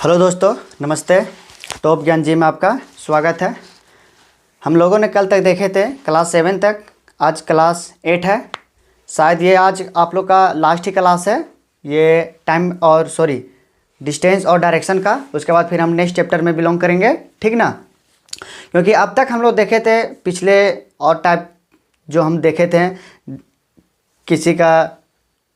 Hello दोस्तों, नमस्ते। Top ज्ञान जी में आपका स्वागत है। हम लोगों ने कल तक देखे थे क्लास 7 तक, आज क्लास 8 है। शायद ये आज आप लोग का लास्ट ही क्लास है, ये टाइम और डिस्टेंस और डायरेक्शन का। उसके बाद फिर हम नेक्स्ट चैप्टर में बिलोंग करेंगे, ठीक ना। क्योंकि अब तक हम लोग देखे थे पिछले और टाइप जो हम देखे थे, किसी का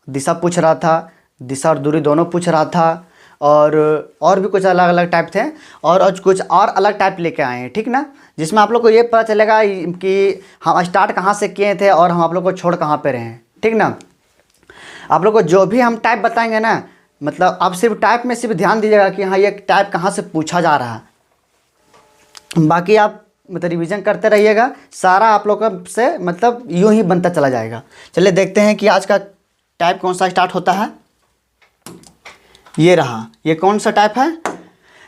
दिशा पूछ रहा था, दिशा और दूरी दोनों पूछ रहा था, और भी कुछ अलग अलग टाइप थे, और आज कुछ और अलग टाइप लेके आए हैं, ठीक ना। जिसमें आप लोग को ये पता चलेगा कि हम स्टार्ट कहाँ से किए थे और हम आप लोग को छोड़ कहाँ पे रहे हैं, ठीक ना। आप लोग को जो भी हम टाइप बताएंगे ना, मतलब आप सिर्फ टाइप में सिर्फ ध्यान दीजिएगा कि हाँ ये टाइप कहाँ से पूछा जा रहा है। बाकी आप मतलब रिवीजन करते रहिएगा, सारा आप लोग का से मतलब यूँ ही बनता चला जाएगा। चलिए देखते हैं कि आज का टाइप कौन सा स्टार्ट होता है। ये रहा, ये कौन सा टाइप है?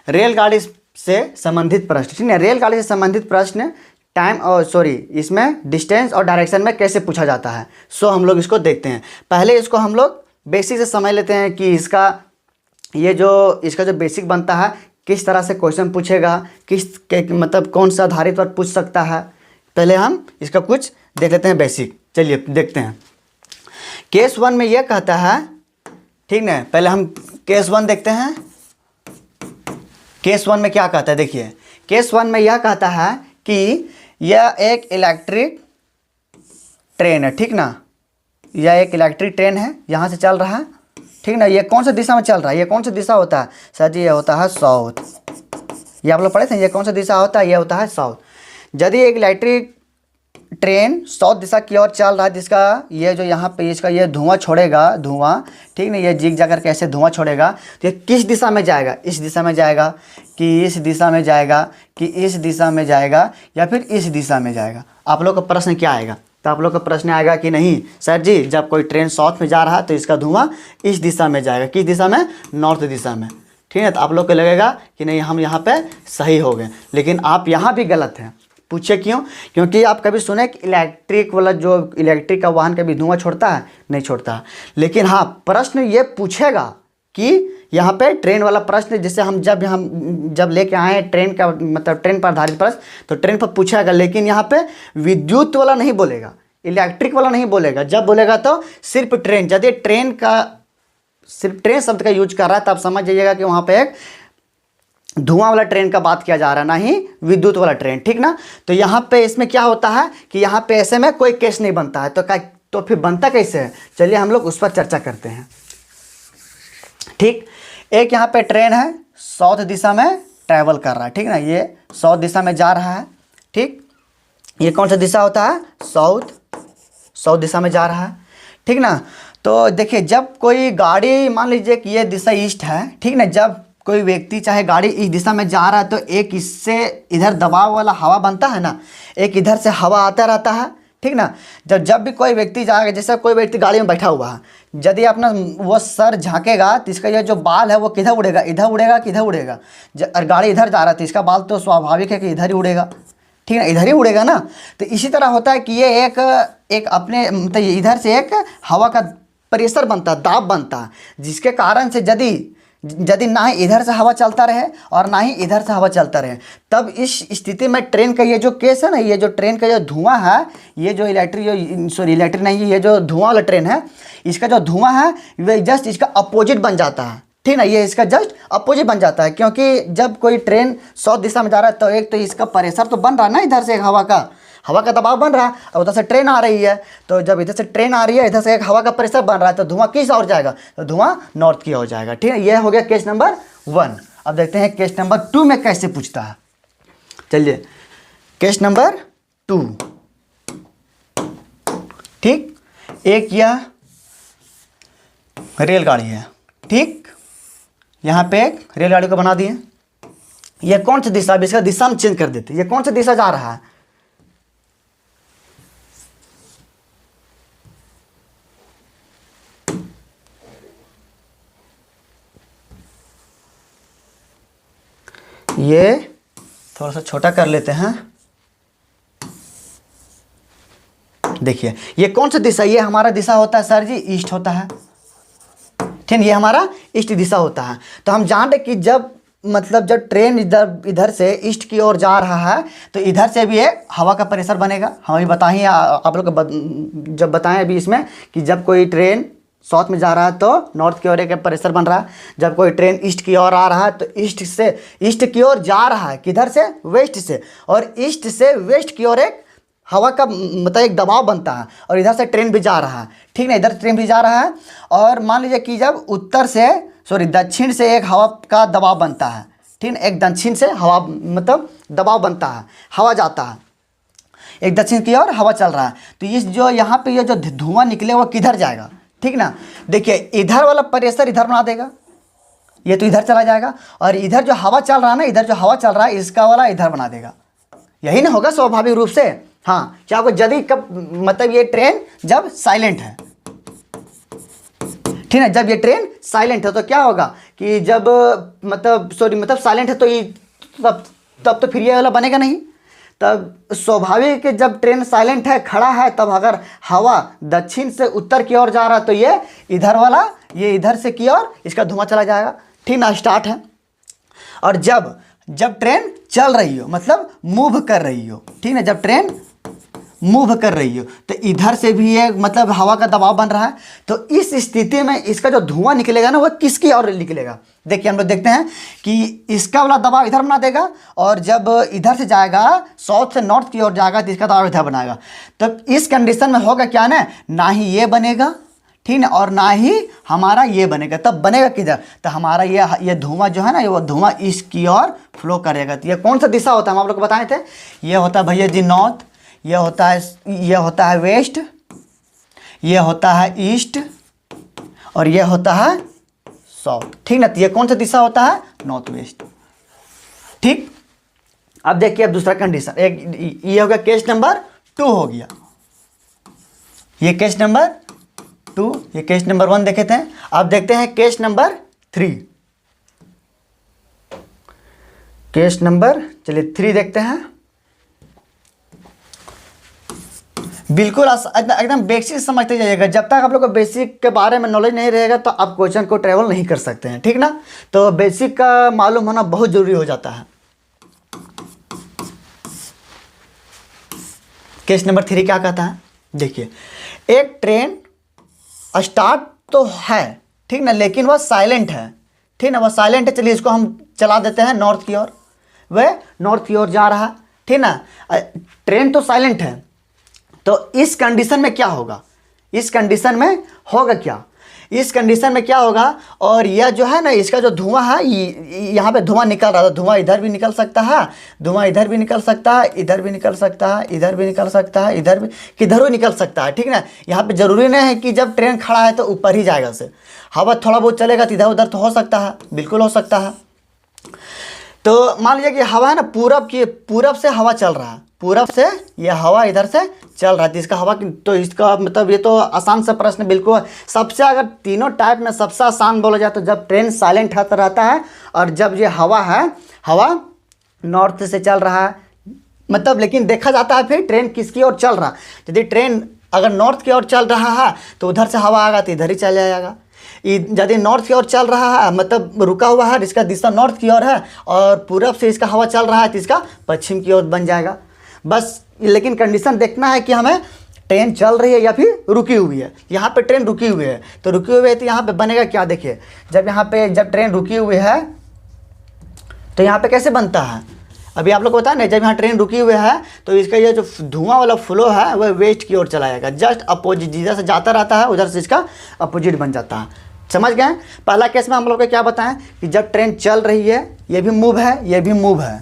रेलगाड़ी से संबंधित प्रश्न, ठीक है। रेलगाड़ी से संबंधित प्रश्न टाइम और इसमें डिस्टेंस और डायरेक्शन में कैसे पूछा जाता है, हम लोग इसको देखते हैं। पहले इसको हम लोग बेसिक से समझ लेते हैं कि इसका जो बेसिक बनता है, किस तरह से क्वेश्चन पूछेगा, मतलब कौन सा आधारित पर पूछ सकता है। पहले हम इसका कुछ देख लेते हैं बेसिक। चलिए देखते हैं। केस 1 में यह कहता है, ठीक ना। पहले हम केस 1 देखते हैं। केस 1 में क्या कहता है, देखिए। केस 1 में यह कहता है कि यह एक इलेक्ट्रिक ट्रेन है, ठीक ना। यह एक इलेक्ट्रिक ट्रेन है, यहाँ से चल रहा है, ठीक ना। ये कौन सा दिशा में चल रहा है? ये कौन सा दिशा होता है सर जी? ये होता है साउथ। ये आप लोग पढ़े थे, ये कौन सा दिशा होता है? ये होता है साउथ। यदि एक इलेक्ट्रिक ट्रेन साउथ दिशा की ओर चल रहा है, जिसका ये जो यहाँ पे इसका ये धुआं छोड़ेगा, धुआं, ठीक ना। ये जिग जाकर कैसे धुआं छोड़ेगा, तो ये किस दिशा में जाएगा? इस दिशा में जाएगा कि इस दिशा में जाएगा कि इस दिशा में जाएगा या फिर इस दिशा में जाएगा? आप लोग का प्रश्न क्या आएगा? तो आप लोग का प्रश्न आएगा कि नहीं सर जी, जब कोई ट्रेन साउथ में जा रहा है तो इसका धुआं इस दिशा में जाएगा। किस दिशा में? नॉर्थ दिशा में, ठीक है। तो आप लोग को लगेगा कि नहीं हम यहाँ पे सही हो गए, लेकिन आप यहाँ भी गलत हैं। पूछे क्यों? क्योंकि आप कभी सुने कि इलेक्ट्रिक वाला जो इलेक्ट्रिक का वाहन कभी धुआं छोड़ता है? नहीं छोड़ता। लेकिन हाँ, प्रश्न ये पूछेगा कि यहाँ पे ट्रेन वाला प्रश्न, जैसे हम जब लेके आए ट्रेन का मतलब ट्रेन पर आधारित प्रश्न, तो ट्रेन पर पूछेगा, लेकिन यहाँ पे विद्युत वाला नहीं बोलेगा, इलेक्ट्रिक वाला नहीं बोलेगा। जब बोलेगा तो सिर्फ ट्रेन। यदि सिर्फ ट्रेन शब्द का यूज कर रहा है, तब समझ जाइएगा कि वहाँ पे एक धुआं वाला ट्रेन का बात किया जा रहा है, ना ही विद्युत वाला ट्रेन, ठीक ना। तो यहाँ पे इसमें क्या होता है कि यहाँ पे ऐसे में कोई केस नहीं बनता है, तो फिर बनता कैसे है? चलिए हम लोग उस पर चर्चा करते हैं, ठीक। एक यहाँ पे ट्रेन है, साउथ दिशा में ट्रैवल कर रहा है, ठीक ना। ये साउथ दिशा में जा रहा है, ठीक। ये कौन सा दिशा होता है? साउथ दिशा में जा रहा है, ठीक ना। तो देखिए, जब कोई गाड़ी, मान लीजिए कि ये दिशा ईस्ट है, ठीक ना। जब कोई व्यक्ति चाहे गाड़ी इस दिशा में जा रहा है, तो एक इससे इधर दबाव वाला हवा बनता है ना, एक इधर से हवा आता रहता है, ठीक ना। जब भी कोई व्यक्ति जाएगा, जैसे कोई व्यक्ति गाड़ी में बैठा हुआ है, यदि अपना वो सर झांकेगा तो इसका ये जो बाल है वो किधर उड़ेगा? इधर उड़ेगा कि इधर उड़ेगा? और गाड़ी इधर जा रहा है तो इसका बाल तो स्वाभाविक है कि इधर ही उड़ेगा, ठीक है, इधर ही उड़ेगा ना। तो इसी तरह होता है कि ये एक अपने मतलब इधर से एक हवा का प्रेशर बनता है, दाब बनता है, जिसके कारण से यदि ना ही इधर से हवा चलता रहे और ना ही इधर से हवा चलता रहे, तब इस स्थिति में ट्रेन का ये जो केस है ना, ये जो ट्रेन का जो धुआं है, ये जो इलेक्ट्रिक नहीं, ये जो धुआं वाला ट्रेन है, इसका जो धुआं है वह जस्ट इसका अपोजिट बन जाता है, ठीक ना। ये इसका जस्ट अपोजिट बन जाता है, क्योंकि जब कोई ट्रेन साउथ दिशा में जा रहा है, तो एक तो इसका प्रेशर तो बन रहा है ना, इधर से एक हवा का दबाव बन रहा है, और उधर से ट्रेन आ रही है। तो जब इधर से ट्रेन आ रही है, इधर से एक हवा का प्रेशर बन रहा है, तो धुआं किस ओर जाएगा? तो धुआं नॉर्थ की ओर जाएगा, ठीक है। यह हो गया केस नंबर 1। अब देखते हैं केस नंबर 2 में कैसे पूछता है। चलिए, केस नंबर 2, ठीक। एक यह रेलगाड़ी है, ठीक। यहाँ पे एक रेलगाड़ी को बना दिए। यह कौन सा दिशा? इसका दिशा हम चेंज कर देते। ये कौन सा दिशा जा रहा है? ये थोड़ा सा छोटा कर लेते हैं। देखिए, ये कौन सा दिशा? ये हमारा दिशा होता है सर जी, ईस्ट होता है, ठीक है। ये हमारा ईस्ट दिशा होता है। तो हम जानते कि जब मतलब जब ट्रेन इधर इधर से ईस्ट की ओर जा रहा है तो इधर से भी एक हवा का प्रेशर बनेगा। हम अभी बताएं आप लोग को जब बताएं अभी इसमें कि जब कोई ट्रेन साउथ में जा रहा है तो नॉर्थ की ओर एक प्रेशर बन रहा है, जब कोई ट्रेन ईस्ट की ओर आ रहा है तो ईस्ट की ओर जा रहा है, किधर से, वेस्ट से, और ईस्ट से वेस्ट की ओर एक हवा का मतलब एक दबाव बनता है, और इधर से ट्रेन भी जा रहा है, ठीक ना, इधर ट्रेन भी जा रहा है। और मान लीजिए कि जब दक्षिण से एक हवा का दबाव बनता है, ठीक ना, एक दक्षिण से हवा मतलब दबाव बनता है, हवा जाता है, एक दक्षिण की ओर हवा चल रहा है, तो इस जो यहाँ पे ये जो धुआं निकले वो किधर जाएगा, ठीक ना। देखिए इधर वाला प्रेशर इधर बना देगा, ये तो इधर चला जाएगा, और इधर जो हवा चल रहा है ना, इधर जो हवा चल रहा है इसका वाला इधर बना देगा। यही ना होगा स्वाभाविक रूप से। हाँ, क्या होगा यदि कब मतलब ये ट्रेन जब साइलेंट है, ठीक है, जब ये ट्रेन साइलेंट है तो क्या होगा कि जब मतलब साइलेंट है तो ये तब तो फिर ये वाला बनेगा नहीं। तब स्वाभाविक है जब ट्रेन साइलेंट है, खड़ा है, तब अगर हवा दक्षिण से उत्तर की ओर जा रहा है तो ये इधर वाला ये इधर से की ओर इसका धुआं चला जाएगा, ठीक ना, स्टार्ट है। और जब ट्रेन चल रही हो मतलब मूव कर रही हो, ठीक है, जब ट्रेन मूव कर रही हो तो इधर से भी एक मतलब हवा का दबाव बन रहा है, तो इस स्थिति में इसका जो धुआं निकलेगा ना वो किसकी ओर निकलेगा। देखिए हम लोग देखते हैं कि इसका वाला दबाव इधर बना देगा, और जब इधर से जाएगा साउथ से नॉर्थ की ओर जाएगा तो इसका दबाव इधर बनाएगा। तो इस कंडीशन में होगा क्या ना ही ये बनेगा, ठीक है, और ना ही हमारा ये बनेगा। तब बनेगा किधर, तो हमारा ये धुआं जो है ना, वो धुआं इसकी ओर फ्लो करेगा। तो ये कौन सा दिशा होता है, हम आप लोग को बताए थे, ये होता है भैया जी नॉर्थ, ये होता है वेस्ट, ये होता है ईस्ट, और ये होता है साउथ, ठीक ना। तो ये कौन सा दिशा होता है, नॉर्थ वेस्ट, ठीक। अब देखिए अब दूसरा कंडीशन, एक ये हो गया केस नंबर 2 हो गया, ये केस नंबर 2, ये केस नंबर 1 देखे थे। अब देखते हैं केस नंबर 3, केस नंबर चलिए 3 देखते हैं। बिल्कुल एकदम बेसिक समझते जाइएगा, जब तक आप लोग को बेसिक के बारे में नॉलेज नहीं रहेगा तो आप क्वेश्चन को ट्रेवल नहीं कर सकते हैं, ठीक ना। तो बेसिक का मालूम होना बहुत जरूरी हो जाता है। केस नंबर 3 क्या कहता है, देखिए एक ट्रेन स्टार्ट तो है, ठीक ना, लेकिन वह साइलेंट है, ठीक ना, वह साइलेंट है। चलिए इसको हम चला देते हैं नॉर्थ की ओर, वह नॉर्थ की ओर जा रहा है, ठीक ना, ट्रेन तो साइलेंट है। तो इस कंडीशन में क्या होगा, इस कंडीशन में होगा क्या, इस कंडीशन में क्या होगा, और यह जो है ना इसका जो धुआं है, यहाँ पे धुआं निकल रहा था, धुआं इधर भी निकल सकता है, धुआं इधर भी निकल सकता है, इधर भी निकल सकता है, इधर भी निकल सकता है, इधर भी किधर भी निकल सकता है, ठीक ना। यहाँ पे जरूरी नहीं है कि जब ट्रेन खड़ा है तो ऊपर ही जाएगा, से हवा थोड़ा बहुत चलेगा तो इधर उधर तो हो सकता है, बिल्कुल हो सकता है। तो मान लीजिए कि हवा है ना पूरब से हवा चल रहा है, पूरब से ये हवा इधर से चल रहा है, तो इसका हवा तो इसका मतलब ये तो आसान सा प्रश्न बिल्कुल। सबसे अगर तीनों टाइप में सबसे आसान बोला जाए तो जब ट्रेन साइलेंट रहता है, और जब ये हवा है, हवा नॉर्थ से चल रहा है, मतलब लेकिन देखा जाता है फिर ट्रेन किसकी ओर चल रहा है। यदि ट्रेन अगर नॉर्थ की ओर चल रहा है तो उधर से हवा आएगा तो इधर ही चल जाएगा। यदि नॉर्थ की ओर चल रहा है मतलब रुका हुआ है, इसका दिशा नॉर्थ की ओर है, और पूरब से इसका हवा चल रहा है तो इसका पश्चिम की ओर बन जाएगा। बस लेकिन कंडीशन देखना है कि हमें ट्रेन चल रही है या फिर रुकी हुई है। यहाँ पे ट्रेन रुकी हुई है, तो रुकी हुई है तो यहाँ पे बनेगा क्या, देखिए जब ट्रेन रुकी हुई है तो यहाँ पे कैसे बनता है, अभी आप लोग को पता है ना, जब यहाँ ट्रेन रुकी हुई है तो इसका ये जो धुआं वाला फ्लो है वह वेस्ट की ओर चला जाएगा, जस्ट अपोजिट, जिधर से जाता रहता है उधर से इसका अपोजिट बन जाता है। समझ गए। पहला केस में हम लोग को क्या बताएं कि जब ट्रेन चल रही है, ये भी मूव है, ये भी मूव है,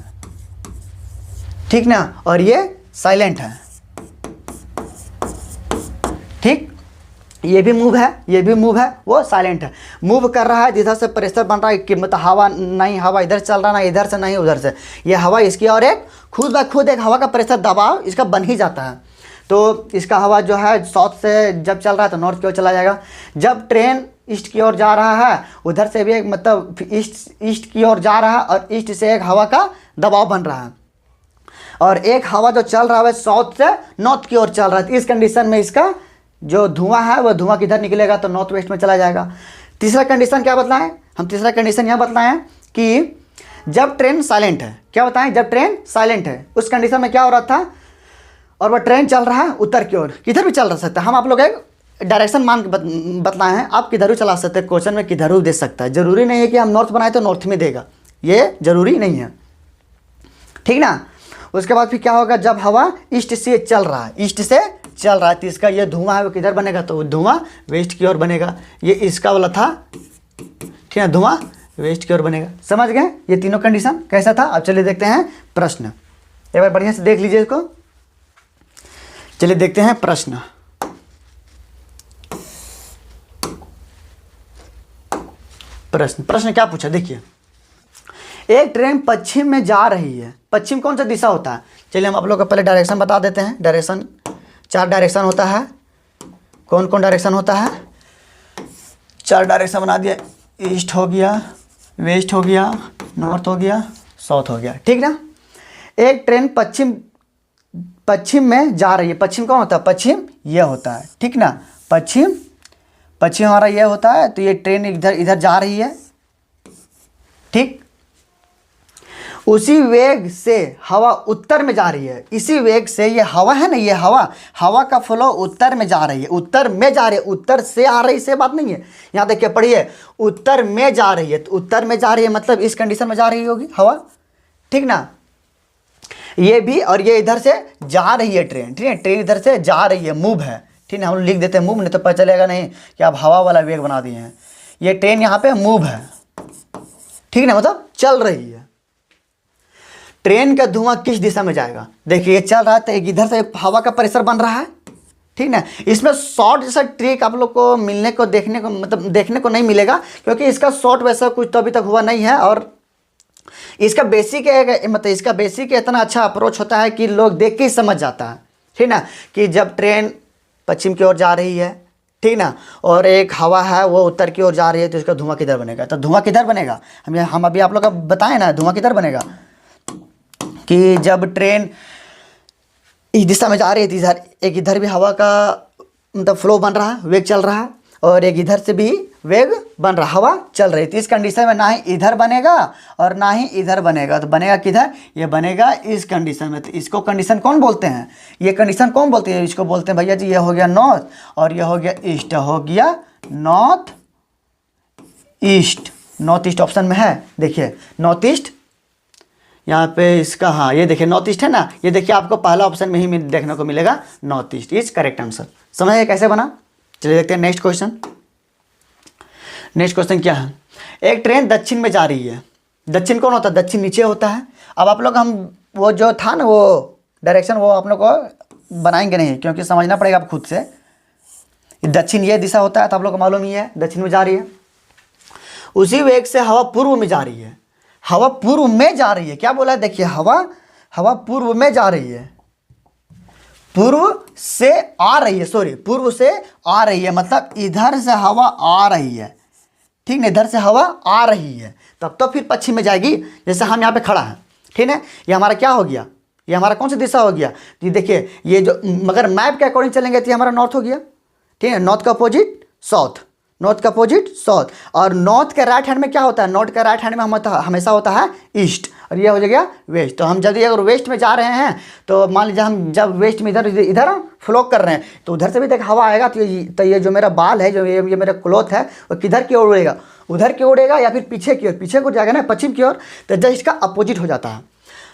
ठीक ना, और ये साइलेंट है, ठीक, ये भी मूव है, ये भी मूव है, वो साइलेंट है। मूव कर रहा है जिधर से प्रेशर बन रहा है कि मतलब हवा नहीं, हवा इधर चल रहा, ना इधर से नहीं उधर से, ये हवा इसकी और एक खुद ब खुद एक हवा का प्रेशर दबाव इसका बन ही जाता है। तो इसका हवा जो है साउथ से जब चल रहा है तो नॉर्थ की ओर चला जाएगा। जब ट्रेन ईस्ट की ओर जा रहा है उधर से भी एक मतलब ईस्ट की ओर जा रहा है, और ईस्ट से एक हवा का दबाव बन रहा है, और एक हवा जो चल रहा है साउथ से नॉर्थ की ओर चल रहा है। इस कंडीशन में इसका जो धुआं है वह धुआं किधर निकलेगा, तो नॉर्थ वेस्ट में चला जाएगा। तीसरा कंडीशन क्या बतलाएं हम, तीसरा कंडीशन यह बतलाएं कि जब ट्रेन साइलेंट है, क्या बताएं, जब ट्रेन साइलेंट है उस कंडीशन में क्या हो रहा था, और वह ट्रेन चल रहा है उत्तर की ओर, किधर भी चल सकता है। हम आप लोग एक डायरेक्शन मान के बतलाए हैं, आप किधर भी चला सकते हैं, क्वेश्चन में किधर भी दे सकता है, जरूरी नहीं है कि हम नॉर्थ बनाए तो नॉर्थ में देगा, ये जरूरी नहीं है, ठीक ना। उसके बाद फिर क्या होगा, जब हवा ईस्ट से चल रहा है, ईस्ट से चल रहा है, तो इसका ये धुआं है वो किधर बनेगा, तो धुआं वेस्ट की ओर बनेगा। ये इसका वाला था, ठीक है, धुआं वेस्ट की ओर बनेगा। समझ गए ये तीनों कंडीशन कैसा था। अब चलिए देखते हैं प्रश्न, एक बार बढ़िया से देख लीजिए इसको। चलिए देखते हैं प्रश्न। प्रश्न क्या पूछा, देखिए, एक ट्रेन पश्चिम में जा रही है। पश्चिम कौन सा दिशा होता है, चलिए हम आप लोग को पहले डायरेक्शन बता देते हैं। डायरेक्शन 4 डायरेक्शन होता है। कौन कौन डायरेक्शन होता है, 4 डायरेक्शन बना दिया, ईस्ट हो गया, वेस्ट हो गया, नॉर्थ हो गया, साउथ हो गया, ठीक ना। एक ट्रेन पश्चिम में जा रही है। पश्चिम कौन होता है, पश्चिम ये होता है, ठीक ना। पश्चिम हमारा ये होता है, तो ये ट्रेन इधर जा रही है, ठीक। उसी वेग से हवा उत्तर में जा रही है। इसी वेग से ये हवा है ना, ये हवा का फ्लो उत्तर में जा रही है, उत्तर में जा रही है, उत्तर से आ रही से बात नहीं है। यहाँ देखिए पढ़िए, उत्तर में जा रही है, तो उत्तर में जा रही है मतलब इस कंडीशन में जा रही होगी हवा, ठीक ना। ये भी, और ये इधर से जा रही है ट्रेन, ठीक है, ट्रेन इधर से जा रही है, मूव है, ठीक है। हम लिख देते हैं मूव, नहीं तो पता चलेगा नहीं कि आप हवा वाला वेग बना दिए हैं। ये ट्रेन यहाँ पे मूव है, ठीक ना, मतलब चल रही है। ट्रेन का धुआं किस दिशा में जाएगा, देखिए ये चल रहा है, तो एक इधर से हवा का प्रेशर बन रहा है, ठीक ना। इसमें शॉर्ट जैसा ट्रिक आप लोग को मिलने को देखने को मतलब देखने को नहीं मिलेगा, क्योंकि इसका शॉर्ट वैसा कुछ तो अभी तक हुआ नहीं है। और इसका बेसिक मतलब इसका बेसिक इतना अच्छा अप्रोच होता है कि लोग देख के ही समझ जाता है, ठीक ना, कि जब ट्रेन पश्चिम की ओर जा रही है, ठीक ना, और एक हवा है वो उत्तर की ओर जा रही है, तो इसका धुआं किधर बनेगा, तो धुआं किधर बनेगा, हम अभी आप लोग को बताएं ना, धुआं किधर बनेगा कि जब ट्रेन इस दिशा में जा रही है, तो इधर एक इधर भी हवा का मतलब फ्लो बन रहा है, वेग चल रहा है, और एक इधर से भी वेग बन रहा, हवा चल रही है। तो इस कंडीशन में ना ही इधर बनेगा और ना ही इधर बनेगा, तो बनेगा किधर, ये बनेगा इस कंडीशन में। तो इसको कंडीशन कौन बोलते हैं, ये कंडीशन कौन बोलते हैं, इसको बोलते हैं भैया जी, ये हो गया नॉर्थ और ये हो गया ईस्ट, हो गया north east. North east option में है, देखिए नॉर्थ ईस्ट यहाँ पे इसका, हाँ ये देखिए नॉर्थ ईस्ट है ना, ये देखिए आपको पहला ऑप्शन में ही देखने को मिलेगा, north east is correct answer. समझिए कैसे बना। चलिए देखते हैं नेक्स्ट क्वेश्चन। नेक्स्ट क्वेश्चन क्या है, एक ट्रेन दक्षिण में जा रही है। दक्षिण कौन होता है, दक्षिण नीचे होता है। अब आप लोग हम वो जो था ना वो डायरेक्शन वो आप लोग को बनाएंगे नहीं, क्योंकि समझना पड़ेगा आप खुद से। दक्षिण ये दिशा होता है, तो आप लोग को मालूम ही है दक्षिण में जा रही है। उसी वेग से हवा पूर्व में जा रही है, हवा पूर्व में जा रही है, क्या बोला है, देखिए हवा पूर्व में जा रही है, पूर्व से आ रही है, सॉरी पूर्व से आ रही है, मतलब इधर से हवा आ रही है, ठीक है, इधर से हवा आ रही है, तब तो फिर पश्चिम में जाएगी। जैसे हम यहाँ पे खड़ा हैं, ठीक है, ये हमारा क्या हो गया, ये हमारा कौन सी दिशा हो गया, ये देखिए ये जो मगर मैप के अकॉर्डिंग चलेंगे तो ये हमारा नॉर्थ हो गया, ठीक है, नॉर्थ का अपोजिट साउथ, नॉर्थ का अपोजिट साउथ। और नॉर्थ के राइट हैंड में क्या होता है, नॉर्थ के राइट हैंड में हमेशा होता है ईस्ट, और ये हो जाएगा वेस्ट। तो हम जब अगर वेस्ट में जा रहे हैं, तो मान लीजिए हम जब वेस्ट में इधर फ्लो कर रहे हैं, तो उधर से भी देख हवा आएगा, तो ये जो मेरा बाल है, जो ये मेरा क्लॉथ है, वो किधर की ओर उड़ेगा, उधर की उड़ेगा या फिर पीछे की ओर, पीछे को जाएगा ना पश्चिम की ओर, तो जब इसका अपोजिट हो जाता है।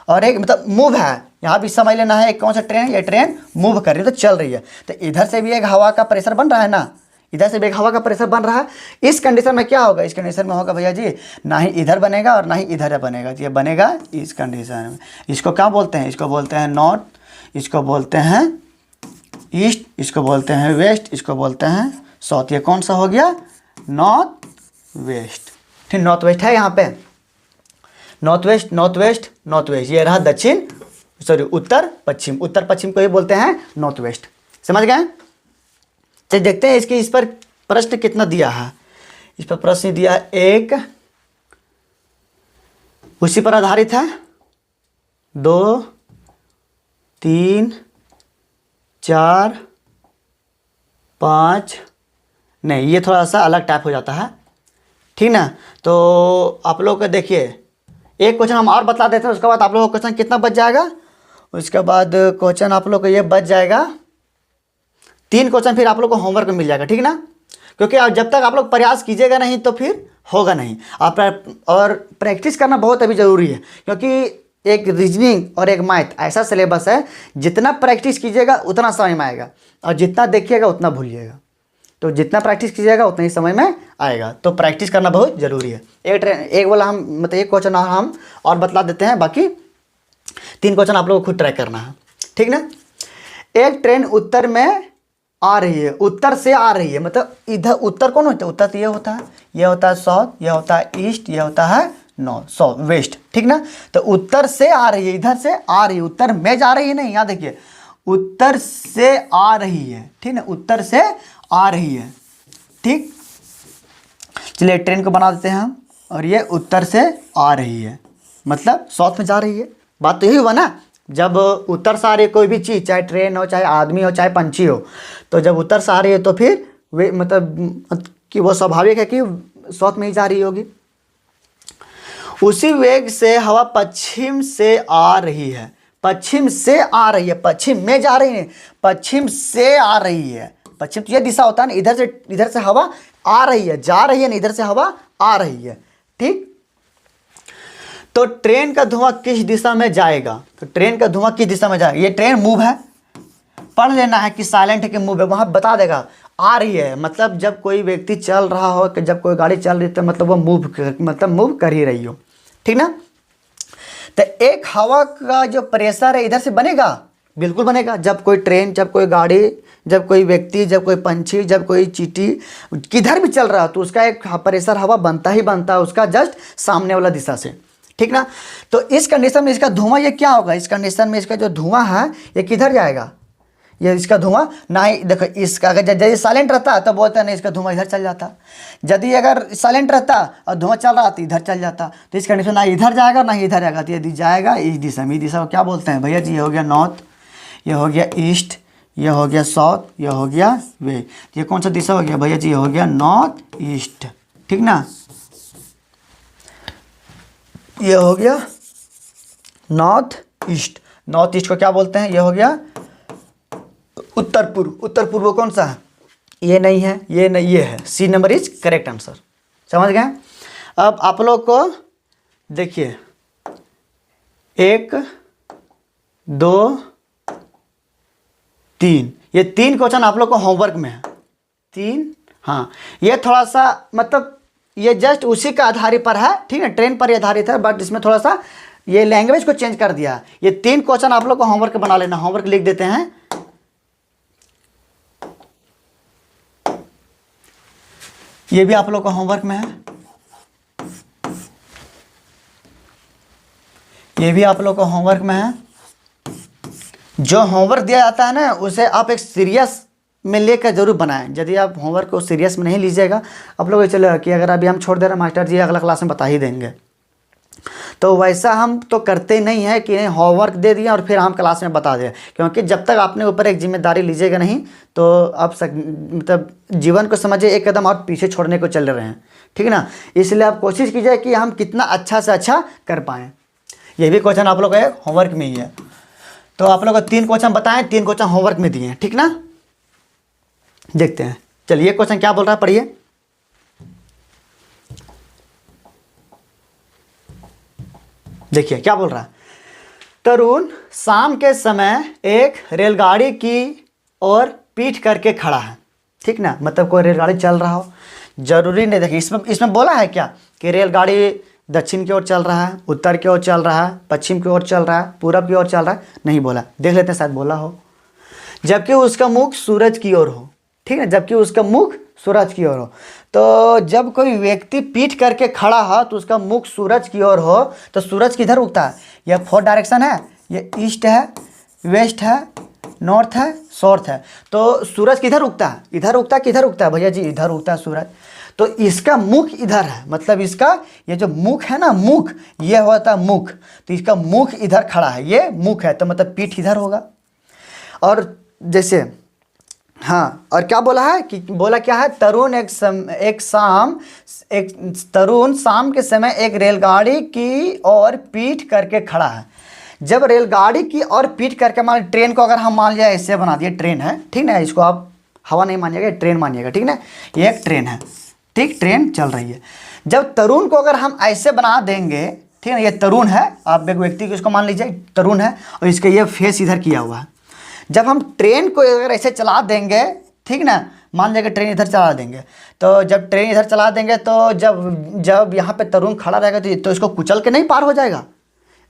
और एक मतलब मूव है, यहाँ भी समझ लेना है कौन सा ट्रेन है, ये ट्रेन मूव कर रही है, तो चल रही है, तो इधर से भी एक हवा का प्रेशर बन रहा है ना, इधर से भी एक हवा का प्रेशर बन रहा है। इस कंडीशन में क्या होगा, इस कंडीशन में होगा भैया जी, ना ही इधर बनेगा और ना ही इधर बनेगा, तो ये बनेगा इस कंडीशन में। इसको क्या बोलते हैं, इसको बोलते हैं नॉर्थ, इसको बोलते हैं ईस्ट, इसको बोलते हैं वेस्ट, इसको बोलते हैं साउथ। ये कौन सा हो गया, नॉर्थ वेस्ट, ठीक, नॉर्थ वेस्ट है यहाँ पे, north west north west north west. ये रहा दक्षिण, सॉरी उत्तर पश्चिम, उत्तर पश्चिम को ही बोलते हैं नॉर्थ वेस्ट। समझ गए। चलिए देखते हैं इसके इस पर प्रश्न कितना दिया है। इस पर प्रश्न दिया है एक, उसी पर आधारित है 2 3 4 5, नहीं ये थोड़ा सा अलग टाइप हो जाता है, ठीक ना। तो आप लोग का देखिए एक क्वेश्चन हम और बता देते हैं, उसके बाद आप लोगों को क्वेश्चन कितना बच जाएगा, उसके बाद क्वेश्चन आप लोग को ये बच जाएगा 3 क्वेश्चन, फिर आप लोग को होमवर्क में मिल जाएगा, ठीक ना। क्योंकि जब तक आप लोग प्रयास कीजिएगा नहीं तो फिर होगा नहीं। आप और प्रैक्टिस करना बहुत अभी ज़रूरी है, क्योंकि एक रीजनिंग और एक मैथ ऐसा सिलेबस है, जितना प्रैक्टिस कीजिएगा उतना समझ में आएगा, और जितना देखिएगा उतना भूलिएगा। तो जितना प्रैक्टिस कीजिएगा उतना ही समझ में आएगा, तो प्रैक्टिस करना बहुत ज़रूरी है। एक वाला हम मतलब एक क्वेश्चन हम और बतला देते हैं, बाकी 3 क्वेश्चन आप लोगों को खुद ट्राई करना है, ठीक ना। एक ट्रेन उत्तर में आ रही है, उत्तर से आ रही है, मतलब इधर उत्तर कौन होता है, उत्तर तो ये होता है, ये होता है साउथ, ये होता है ईस्ट, ये होता है नॉर्थ, साउथ वेस्ट, ठीक ना। तो उत्तर से आ रही है, इधर से आ रही है, उत्तर में जा रही है नहीं, यहाँ देखिए उत्तर से आ रही है, ठीक ना, उत्तर से आ रही है, ठीक। चलिए ट्रेन को बना देते हैं हम, और ये उत्तर से आ रही है मतलब साउथ में जा रही है। बात तो यही हुआ ना, जब उत्तर से आ रही है कोई भी चीज़, चाहे ट्रेन हो, चाहे आदमी हो, चाहे पंछी हो, तो जब उत्तर से आ रही है तो फिर वे मतलब कि वो स्वाभाविक है कि साउथ में ही जा रही होगी। उसी वेग से हवा पश्चिम से आ रही है, पश्चिम से आ रही है, पश्चिम में जा रही है, पश्चिम से आ रही है। पश्चिम तो ये दिशा होता है ना, इधर से हवा आ रही है, जा रही है ना, इधर से हवा आ रही है, ठीक। तो ट्रेन का धुआं किस दिशा में जाएगा, तो ट्रेन का धुआं किस दिशा में जाएगा, ये ट्रेन मूव है, पढ़ लेना है कि साइलेंट है कि मूव है, वहाँ बता देगा। आ रही है मतलब जब कोई व्यक्ति चल रहा हो, कि जब कोई गाड़ी चल रही है तो मतलब वो मूव कर ही रही हो, ठीक ना। तो एक हवा का जो प्रेशर है इधर से बनेगा, बिल्कुल बनेगा। जब कोई ट्रेन, जब कोई गाड़ी, जब कोई व्यक्ति, जब कोई पंछी, जब कोई चींटी किधर भी चल रहा है तो उसका एक प्रेशर हवा बनता ही बनता है, उसका जस्ट सामने वाला दिशा से, ठीक ना। तो इस कंडीशन में इसका धुआं ये क्या होगा, इस कंडीशन में इसका जो धुआं है ये किधर जाएगा, ये इसका धुआं ना ही देखो, इसका अगर यदि साइलेंट रहता तो बोलते हैं नहीं, इसका धुआं इधर चल जाता। यदि अगर साइलेंट रहता और धुआं चल रहा तो इधर चल जाता। तो इस कंडीशन ना इधर जाएगा ना ही इधर जाएगा, तो यदि जाएगा इस दिशा में, इस दिशा को क्या बोलते हैं भैया जी, ये हो गया नॉर्थ, ये हो गया ईस्ट, ये हो गया साउथ, ये हो गया वेस्ट। ये कौन सा दिशा हो गया भैया जी, ये हो गया नॉर्थ ईस्ट, ठीक ना। ये हो गया नॉर्थ ईस्ट, नॉर्थ ईस्ट को क्या बोलते हैं, ये हो गया उत्तर पूर्व। उत्तर पूर्व कौन सा है, ये नहीं है, ये नहीं, ये है। C number is correct answer, समझ गए। अब आप लोग को देखिए 1 2 3, ये 3 क्वेश्चन आप लोग को होमवर्क में है, 3। हाँ ये थोड़ा सा मतलब ये जस्ट उसी का आधारित पर है, ठीक है, ट्रेन पर ही आधारित है, बट इसमें थोड़ा सा ये लैंग्वेज को चेंज कर दिया। ये 3 क्वेश्चन आप लोग को होमवर्क बना लेना, होमवर्क लिख देते हैं। ये भी आप लोग को होमवर्क में है, ये भी आप लोग को होमवर्क में है। जो होमवर्क दिया जाता है ना उसे आप एक सीरियस में लेकर जरूर बनाएं। यदि आप होमवर्क को सीरियस में नहीं लीजिएगा, आप लोग चलेगा कि अगर अभी हम छोड़ दे रहे हैं, मास्टर जी अगला क्लास में बता ही देंगे, तो वैसा हम तो करते नहीं है कि नहीं होमवर्क दे दिया और फिर हम क्लास में बता दें। क्योंकि जब तक आपने ऊपर एक जिम्मेदारी लीजिएगा नहीं तो आप मतलब जीवन को समझिए एक कदम और पीछे छोड़ने को चल रहे हैं, ठीक है ना। इसलिए आप कोशिश कीजिए कि हम कितना अच्छा से अच्छा कर पाएँ। ये भी क्वेश्चन आप लोग का होमवर्क में ही है। तो आप लोग को 3 क्वेश्चन बताएं, 3 क्वेश्चन होमवर्क में दिए हैं, ठीक ना। देखते हैं, चलिए क्वेश्चन क्या बोल रहा है, पढ़िए। देखिए क्या बोल रहा है। तरुण शाम के समय एक रेलगाड़ी की ओर पीठ करके खड़ा है, ठीक ना, मतलब कोई रेलगाड़ी चल रहा हो, जरूरी नहीं। देखिए इसमें बोला है क्या कि रेलगाड़ी दक्षिण की ओर चल रहा है, उत्तर की ओर चल रहा है, पश्चिम की ओर चल रहा है, पूरब की ओर चल रहा है, नहीं बोला। देख लेते हैं, शायद बोला हो। जबकि उसका मुख सूरज की ओर हो, ठीक है, जबकि उसका मुख सूरज की ओर हो। तो जब कोई व्यक्ति पीठ करके खड़ा हो तो उसका मुख सूरज की ओर हो, तो सूरज किधर उगता है, यह 4 डायरेक्शन है, ये ईस्ट है, वेस्ट है, नॉर्थ है, साउथ है। तो सूरज किधर उगता है, इधर उगता है, किधर उगता है भैया जी, इधर उगता है सूरज। तो इसका मुख इधर है, मतलब इसका ये जो मुख है ना, मुख ये होता है मुख, तो इसका मुख इधर खड़ा है, ये मुख है, तो मतलब पीठ इधर होगा। और जैसे हाँ, और क्या बोला है कि बोला क्या है, तरुण शाम के समय एक रेलगाड़ी की ओर पीठ करके खड़ा है। जब रेलगाड़ी की ओर पीठ करके, मान ट्रेन को अगर हम मान लिया ऐसे बना दिए, ट्रेन है ठीक ना, इसको आप हवा नहीं मानिएगा, ट्रेन मानिएगा ठीक ना, ये एक ट्रेन है ठीक, ट्रेन चल रही है। जब तरुण को अगर हम ऐसे बना देंगे ठीक है, ये तरुण है, आप एक व्यक्ति को इसको मान लीजिए तरुण है और इसका ये फेस इधर किया हुआ है। जब हम ट्रेन को अगर ऐसे चला देंगे ठीक ना, मान लीजिए ट्रेन इधर चला देंगे, तो जब ट्रेन इधर चला देंगे तो जब यहाँ पे तरुण खड़ा रहेगा तो इसको कुचल के नहीं पार हो जाएगा।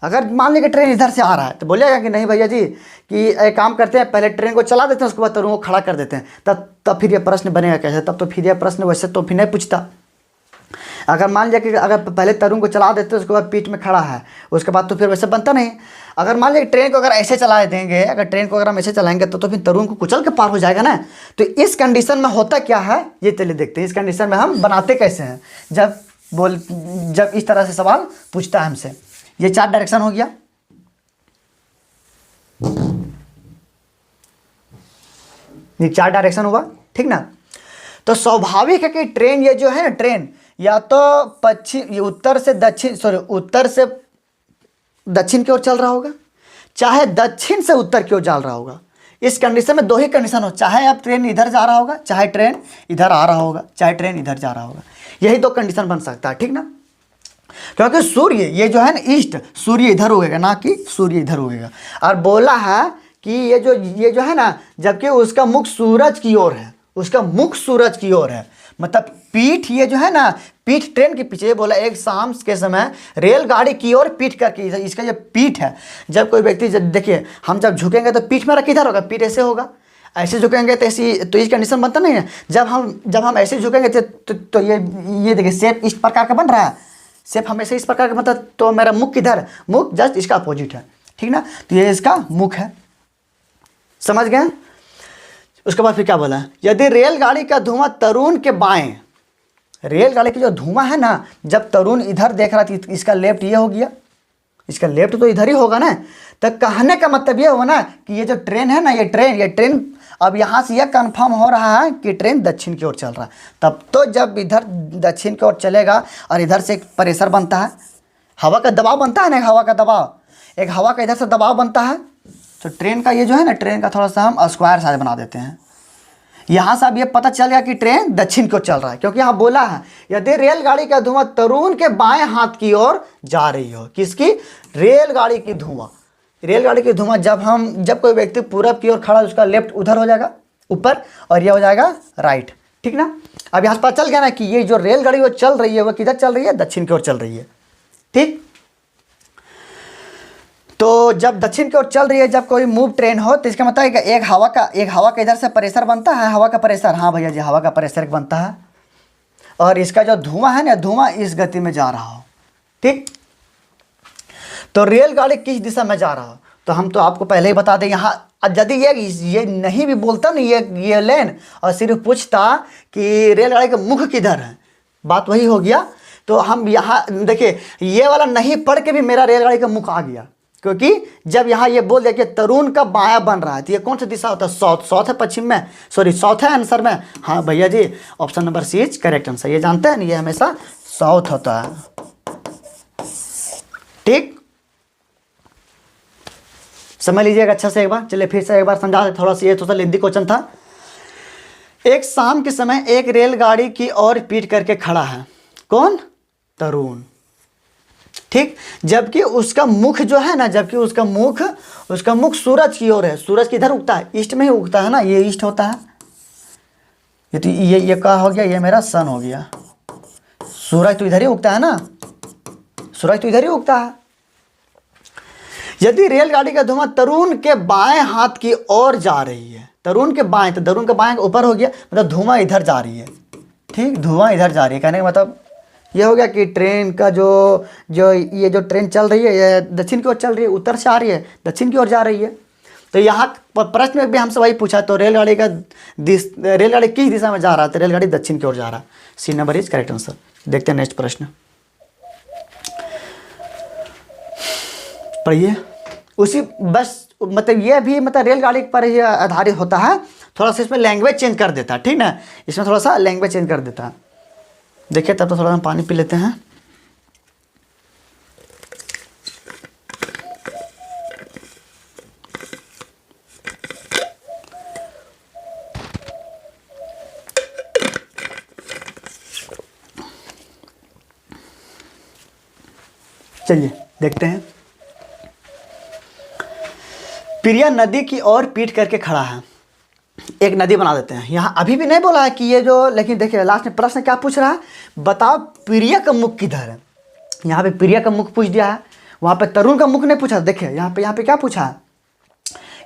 अगर मान लीजिए ट्रेन इधर से आ रहा है तो बोलेगा कि नहीं भैया जी कि एक काम करते हैं, पहले ट्रेन को चला देते हैं, उसके बाद तरुण को खड़ा कर देते हैं, तब फिर ये प्रश्न बनेगा कैसे, तब तो फिर ये प्रश्न वैसे तो फिर नहीं पूछता। अगर मान लिया कि अगर पहले तरुण को चला देते उसके बाद पीठ में खड़ा है, उसके बाद तो फिर वैसे बनता नहीं। अगर मान लिया ट्रेन को अगर ऐसे चला देंगे, अगर ट्रेन को अगर हम ऐसे चलाएंगे तो फिर तरुण को कुचल के पार हो जाएगा ना। तो इस कंडीशन में होता क्या है ये चलिए देखते हैं, इस कंडीशन में हम बनाते कैसे हैं जब इस तरह से सवाल पूछता है हमसे। ये 4 डायरेक्शन हो गया, ये 4 डायरेक्शन हुआ ठीक ना। तो स्वाभाविक है कि ट्रेन ये जो है ना, ट्रेन या तो उत्तर से दक्षिण की ओर चल रहा होगा, चाहे दक्षिण से उत्तर की ओर चल रहा होगा। इस कंडीशन में 2 ही कंडीशन हो, चाहे अब ट्रेन इधर जा रहा होगा, चाहे ट्रेन इधर आ रहा होगा, चाहे ट्रेन इधर जा रहा होगा। यही 2 कंडीशन बन सकता है ठीक ना। क्योंकि सूर्य ये जो है ना ईस्ट, सूर्य इधर उगेगा ना कि सूर्य इधर उगेगा। और बोला है कि ये जो है ना, जबकि उसका मुख सूरज की ओर है, उसका मुख सूरज की ओर है, मतलब पीठ ये जो है ना, पीठ ट्रेन के पीछे। बोला एक शाम के समय रेलगाड़ी की ओर पीठ करके, इसका जो पीठ है, जब कोई व्यक्ति देखिए हम जब झुकेंगे तो पीठ मेरा किधर होगा, पीठ ऐसे होगा, ऐसे झुकेंगे तो ऐसी, तो इस कंडीशन बनता नहीं है। जब हम ऐसे झुकेंगे तो ये देखिए शेप इस प्रकार का बन रहा है, शेप हमेशा इस प्रकार का बनता, तो मेरा मुख किधर, मुख जस्ट इसका अपोजिट है ठीक ना। तो ये इसका मुख है, समझ गए। उसके बाद फिर क्या बोला, यदि रेलगाड़ी का धुआं तरुण के बाएं, रेलगाड़ी की जो धुआं है ना, जब तरुण इधर देख रहा था, इसका लेफ्ट ये हो गया, इसका लेफ्ट तो इधर ही होगा ना। तो कहने का मतलब ये हुआ ना कि ये जो ट्रेन है ना, ये ट्रेन अब यहाँ से यह कंफर्म हो रहा है कि ट्रेन दक्षिण की ओर चल रहा है। तब तो जब इधर दक्षिण की ओर चलेगा और इधर से एक प्रेशर बनता है, हवा का दबाव बनता है ना, एक हवा का दबाव, एक हवा का इधर से दबाव बनता है। तो ट्रेन का ये जो है ना, ट्रेन का थोड़ा सा हम स्क्वायर साइज बना देते हैं। यहाँ से अब ये पता चल गया कि ट्रेन दक्षिण की ओर चल रहा है, क्योंकि यहाँ बोला है यदि रेलगाड़ी का धुआं तरुण के बाएं हाथ की ओर जा रही हो। किसकी, रेलगाड़ी की धुआं, रेलगाड़ी की धुआं जब कोई व्यक्ति पूरब की ओर खड़ा है, उसका लेफ्ट उधर हो जाएगा ऊपर और ये हो जाएगा राइट ठीक ना। अब यहाँ से पता चल गया ना कि ये जो रेलगाड़ी वो चल रही है वो किधर चल रही है, दक्षिण की ओर चल रही है ठीक। तो जब दक्षिण की ओर चल रही है, जब कोई मूव ट्रेन हो, तो इसका मतलब एक हवा का इधर से प्रेशर बनता है, हवा का प्रेशर, हाँ भैया जी हवा का प्रेशर बनता है, और इसका जो धुआं है ना, धुआं इस गति में जा रहा हो ठीक। तो रेलगाड़ी किस दिशा में जा रहा हो, तो हम तो आपको पहले ही बता दें। यहाँ यदि ये नहीं भी बोलता ना ये लेन, और सिर्फ पूछता कि रेलगाड़ी का मुख किधर है, बात वही हो गया। तो हम यहाँ देखिए, ये वाला नहीं पढ़ के भी मेरा रेलगाड़ी का मुख आ गया, क्योंकि जब यहाँ ये बोल दिया कि तरुण का बायां बन रहा है, तो ये कौन सा दिशा होता है, साउथ है, पश्चिम में, सॉरी साउथ है आंसर में। हाँ भैया जी option number C is correct answer, ये जानते हैं ना, ये हमेशा साउथ होता है ठीक। समझ लीजिएगा अच्छा से एक बार, चलिए फिर से एक बार समझा, थोड़ा सा ये थोड़ा लेंथी क्वेश्चन था। एक शाम के समय एक रेलगाड़ी की ओर पीठ करके खड़ा है, कौन, तरुण ठीक। जबकि उसका मुख जो है ना, जबकि उसका मुख सूरज की ओर है। सूरज किधर उगता है, ईस्ट में ही उगता है ना, ये ईस्ट होता है। ये तो ये क्या हो गया, ये मेरा सन हो गया। सूरज तो इधर ही उगता है ना, सूरज तो इधर ही उगता है। यदि रेलगाड़ी का धुआं तरुण के बाएं हाथ की ओर जा रही है, तरुण के बाएं, तो तरुण के बाएं ऊपर हो गया, मतलब धुआं इधर जा रही है ठीक, धुआं इधर जा रही है। कहने का मतलब ये हो गया कि ट्रेन का ये जो ट्रेन चल रही है, ये दक्षिण की ओर चल रही है, उत्तर से आ रही है, दक्षिण की ओर जा रही है। तो यहाँ प्रश्न में भी हमसे वही पूछा, तो रेलगाड़ी किस दिशा में जा रहा है, तो रेलगाड़ी दक्षिण की ओर जा रहा है, C number is correct answer. देखते हैं नेक्स्ट प्रश्न, पढ़िए। उसी बस मतलब ये भी मतलब रेलगाड़ी पर ही आधारित होता है। थोड़ा सा इसमें लैंग्वेज चेंज कर देता है, ठीक ना, इसमें थोड़ा सा लैंग्वेज चेंज कर देता है। देखिए तब तो थोड़ा हम पानी पी लेते हैं। चलिए देखते हैं। प्रिया नदी की ओर पीठ करके खड़ा है। एक नदी बना देते हैं। यहाँ अभी भी नहीं बोला है कि ये जो, लेकिन देखिए लास्ट में प्रश्न क्या पूछ रहा है, बताओ प्रिया का मुख किधर है। यहाँ पे प्रिया का मुख पूछ दिया है, वहाँ पे तरुण का मुख नहीं पूछा। देखिए यहाँ पे क्या पूछा है,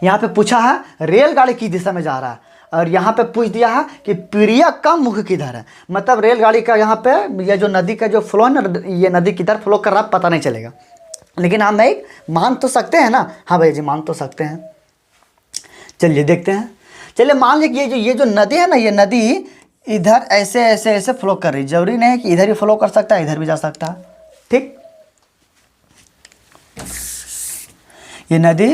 यहाँ पे पूछा है रेलगाड़ी किस दिशा में जा रहा है, और यहाँ पे पूछ दिया है कि प्रिया का मुख किधर है। मतलब रेलगाड़ी का यहाँ पे ये जो नदी का जो फ्लो है ना, ये नदी किधर फ्लो कर रहा है पता नहीं चलेगा, लेकिन हम एक मान तो सकते हैं ना। हाँ भाई जी मान तो सकते हैं। चलिए देखते हैं। चलिए मान लीजिए ये जो नदी है ना, ये नदी इधर ऐसे ऐसे ऐसे फ्लो कर रही, जरूरी नहीं है कि इधर ही फ्लो कर सकता है, इधर भी जा सकता है, ठीक। ये नदी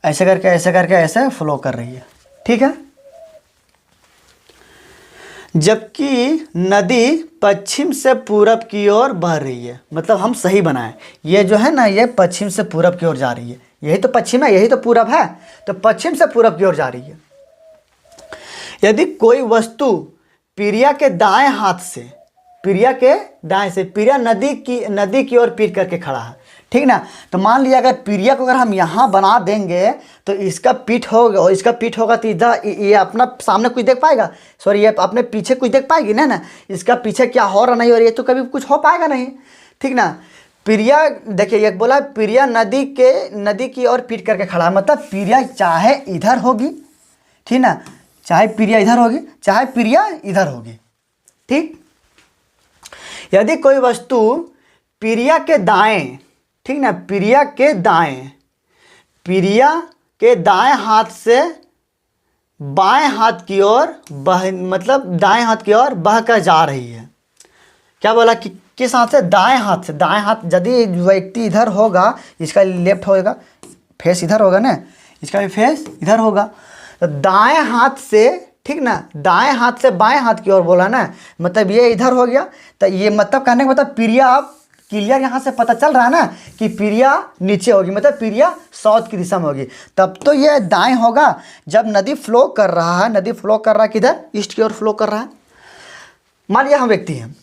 ऐसे करके ऐसे फ्लो कर रही है, ठीक है। जबकि नदी पश्चिम से पूरब की ओर बह रही है। मतलब हम सही बनाएं, ये जो है ना ये पश्चिम से पूरब की ओर जा रही है, यही तो पश्चिम है, यही तो पूरब है, तो पश्चिम से पूरब की ओर जा रही है। यदि कोई वस्तु प्रिया के दाएं हाथ से, प्रिया के दाएं से, प्रिया नदी की ओर पीठ करके खड़ा है, ठीक ना। तो मान लिया अगर प्रिया को अगर हम यहाँ बना देंगे तो इसका पीठ होगा, और इसका पीठ होगा तो इधर ये अपना सामने कुछ देख पाएगा, सॉरी ये अपने पीछे कुछ देख पाएगी ना। इसका पीछे क्या हो रहा नहीं हो रही है तो कभी कुछ हो पाएगा नहीं, ठीक ना। प्रिया देखिए ये बोला प्रिया नदी की ओर पीठ करके खड़ा है, मतलब प्रिया चाहे इधर होगी, ठीक ना, चाहे प्रिया इधर होगी चाहे प्रिया इधर होगी, ठीक। यदि कोई वस्तु प्रिया के दाएं, ठीक ना, प्रिया के दाएं हाथ से बाएं हाथ की ओर मतलब दाएं हाथ की ओर बह कर जा रही है। क्या बोला कि किस हाथ से, दाएं हाथ से। दाएं हाथ यदि व्यक्ति इधर होगा, इसका लेफ्ट होगा, फेस इधर होगा ना, इसका भी फेस इधर होगा, तो दाएं हाथ से, ठीक ना, दाएं हाथ से बाएं हाथ की ओर बोला ना, मतलब ये इधर हो गया। तो ये मतलब कहने का मतलब प्रिया, अब क्लियर यहाँ से पता चल रहा है ना कि प्रिया नीचे होगी, मतलब प्रिया साउथ की दिशा में होगी, तब तो ये दाएं होगा। जब नदी फ्लो कर रहा है, नदी फ्लो कर रहा है किधर, ईस्ट की ओर फ्लो कर रहा है। मान लिया हम व्यक्ति हैं,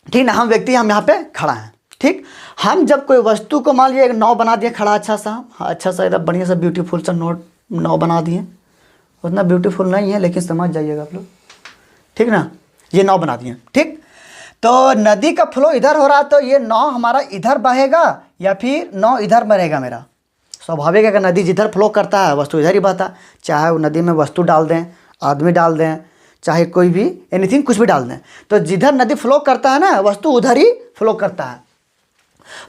ठीक ना, हम व्यक्ति हम यहाँ पे खड़ा हैं, ठीक। हम जब कोई वस्तु को मान लिया एक नाव बना दिया खड़ा, अच्छा सा एकदम बढ़िया सा ब्यूटीफुल सा नाव बना दिए, उतना ब्यूटीफुल नहीं है लेकिन समझ जाइएगा आप लोग, ठीक ना। ये नाव बना दिए, ठीक। तो नदी का फ्लो इधर हो रहा है, तो ये नाव हमारा इधर बहेगा या फिर नाव इधर बहेगा मेरा। स्वाभाविक है कि नदी जिधर फ्लो करता है वस्तु इधर ही बहता है, चाहे वो नदी में वस्तु डाल दें, आदमी डाल दें, चाहे कोई भी एनीथिंग कुछ भी डाल दें, तो जिधर नदी फ्लो करता है ना वस्तु उधर ही फ्लो करता है।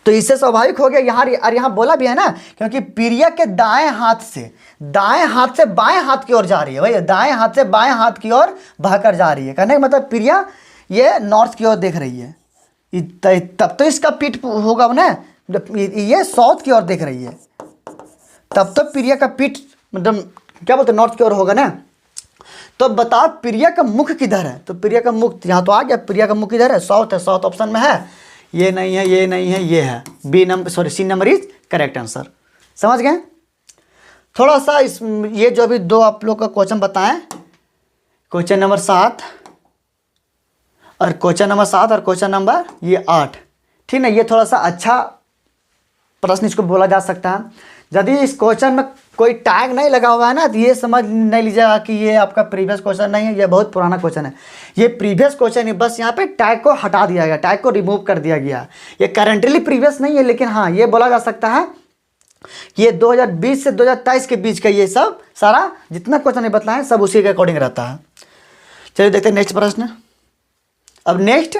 तो इससे स्वाभाविक हो गया यहाँ, और यहाँ बोला भी है ना, क्योंकि प्रिया के दाएं हाथ से बाएं हाथ की ओर जा रही है, भाई दाएं हाथ से बाएं हाथ की ओर बहकर जा रही है। कहने का मतलब प्रिया ये नॉर्थ की ओर देख रही है, तब तो इसका पीठ होगा ना, ये साउथ की ओर देख रही है, तब तो प्रिया का पीठ मतलब क्या बोलते नॉर्थ की ओर होगा ना। तो बताओ प्रिया का मुख किधर है, तो प्रिया का मुख यहाँ तो आ गया, प्रिया का मुख किधर है, साउथ है, साउथ ऑप्शन में है, ये नहीं है, ये नहीं है, ये है, C number is correct answer. समझ गए। थोड़ा सा इस ये जो अभी दो आप लोग का क्वेश्चन बताएं, क्वेश्चन नंबर 7 और क्वेश्चन नंबर ये 8, ठीक ना, ये थोड़ा सा अच्छा प्रश्न इसको बोला जा सकता है। यदि इस क्वेश्चन में कोई टैग नहीं लगा हुआ है ना, तो ये समझ नहीं लीजिएगा कि ये आपका प्रीवियस क्वेश्चन नहीं है, ये बहुत पुराना क्वेश्चन है, ये प्रीवियस क्वेश्चन है, बस यहाँ पे टैग को हटा दिया गया, टैग को रिमूव कर दिया गया। ये करेंटली प्रीवियस नहीं है, लेकिन हाँ ये बोला जा सकता है कि ये 2020 से 2023 के बीच का ये सब सारा जितना क्वेश्चन बतलाएं सब उसी के अकॉर्डिंग रहता है। चलिए देखते हैं नेक्स्ट प्रश्न। अब नेक्स्ट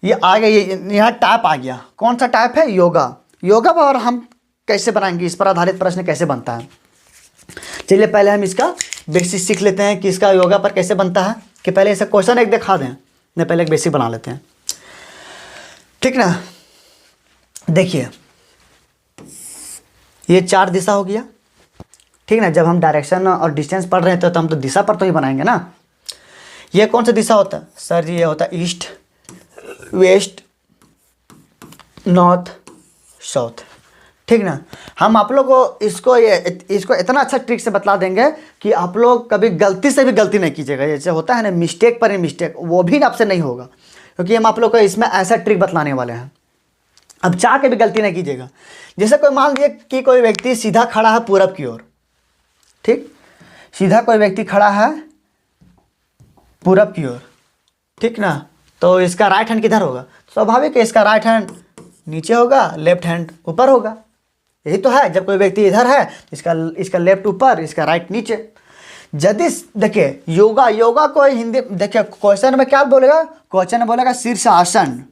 ये आ गया, ये यहाँ टाइप आ गया, कौन सा टाइप है, योगा। योगा और हम कैसे बनाएंगे, इस पर आधारित प्रश्न कैसे बनता है। चलिए पहले हम इसका बेसिक सीख लेते हैं कि इसका योगा पर कैसे बनता है, कि पहले इसे क्वेश्चन एक दिखा दें, नहीं पहले एक बेसिक बना लेते हैं, ठीक ना। देखिए ये 4 दिशा हो गया, ठीक ना। जब हम डायरेक्शन और डिस्टेंस पढ़ रहे हैं तो हम तो दिशा पर तो ही बनाएंगे ना। ये कौन सा दिशा होता है सर जी? ये होता है ईस्ट, वेस्ट, नॉर्थ, साउथ, ठीक ना। हम आप लोग को इसको इतना अच्छा ट्रिक से बतला देंगे कि आप लोग कभी गलती से भी गलती नहीं कीजिएगा। जैसे होता है ना मिस्टेक पर ही मिस्टेक, वो भी आपसे नहीं होगा, क्योंकि हम आप लोग को इसमें ऐसा ट्रिक बतलाने वाले हैं। अब चाह के भी गलती नहीं कीजिएगा। जैसे कोई मान लीजिए कि कोई व्यक्ति सीधा खड़ा है पूरब की ओर, ठीक, सीधा कोई व्यक्ति खड़ा है पूरब की ओर, ठीक ना। तो इसका राइट हैंड किधर होगा? स्वाभाविक है, इसका राइट हैंड नीचे होगा, लेफ्ट हैंड ऊपर होगा। यही तो है, जब कोई व्यक्ति इधर है इसका लेफ्ट ऊपर, इसका राइट नीचे। यदि देखिए योगा को हिंदी देखिए क्वेश्चन में क्या बोलेगा? क्वेश्चन में बोलेगा शीर्षासन।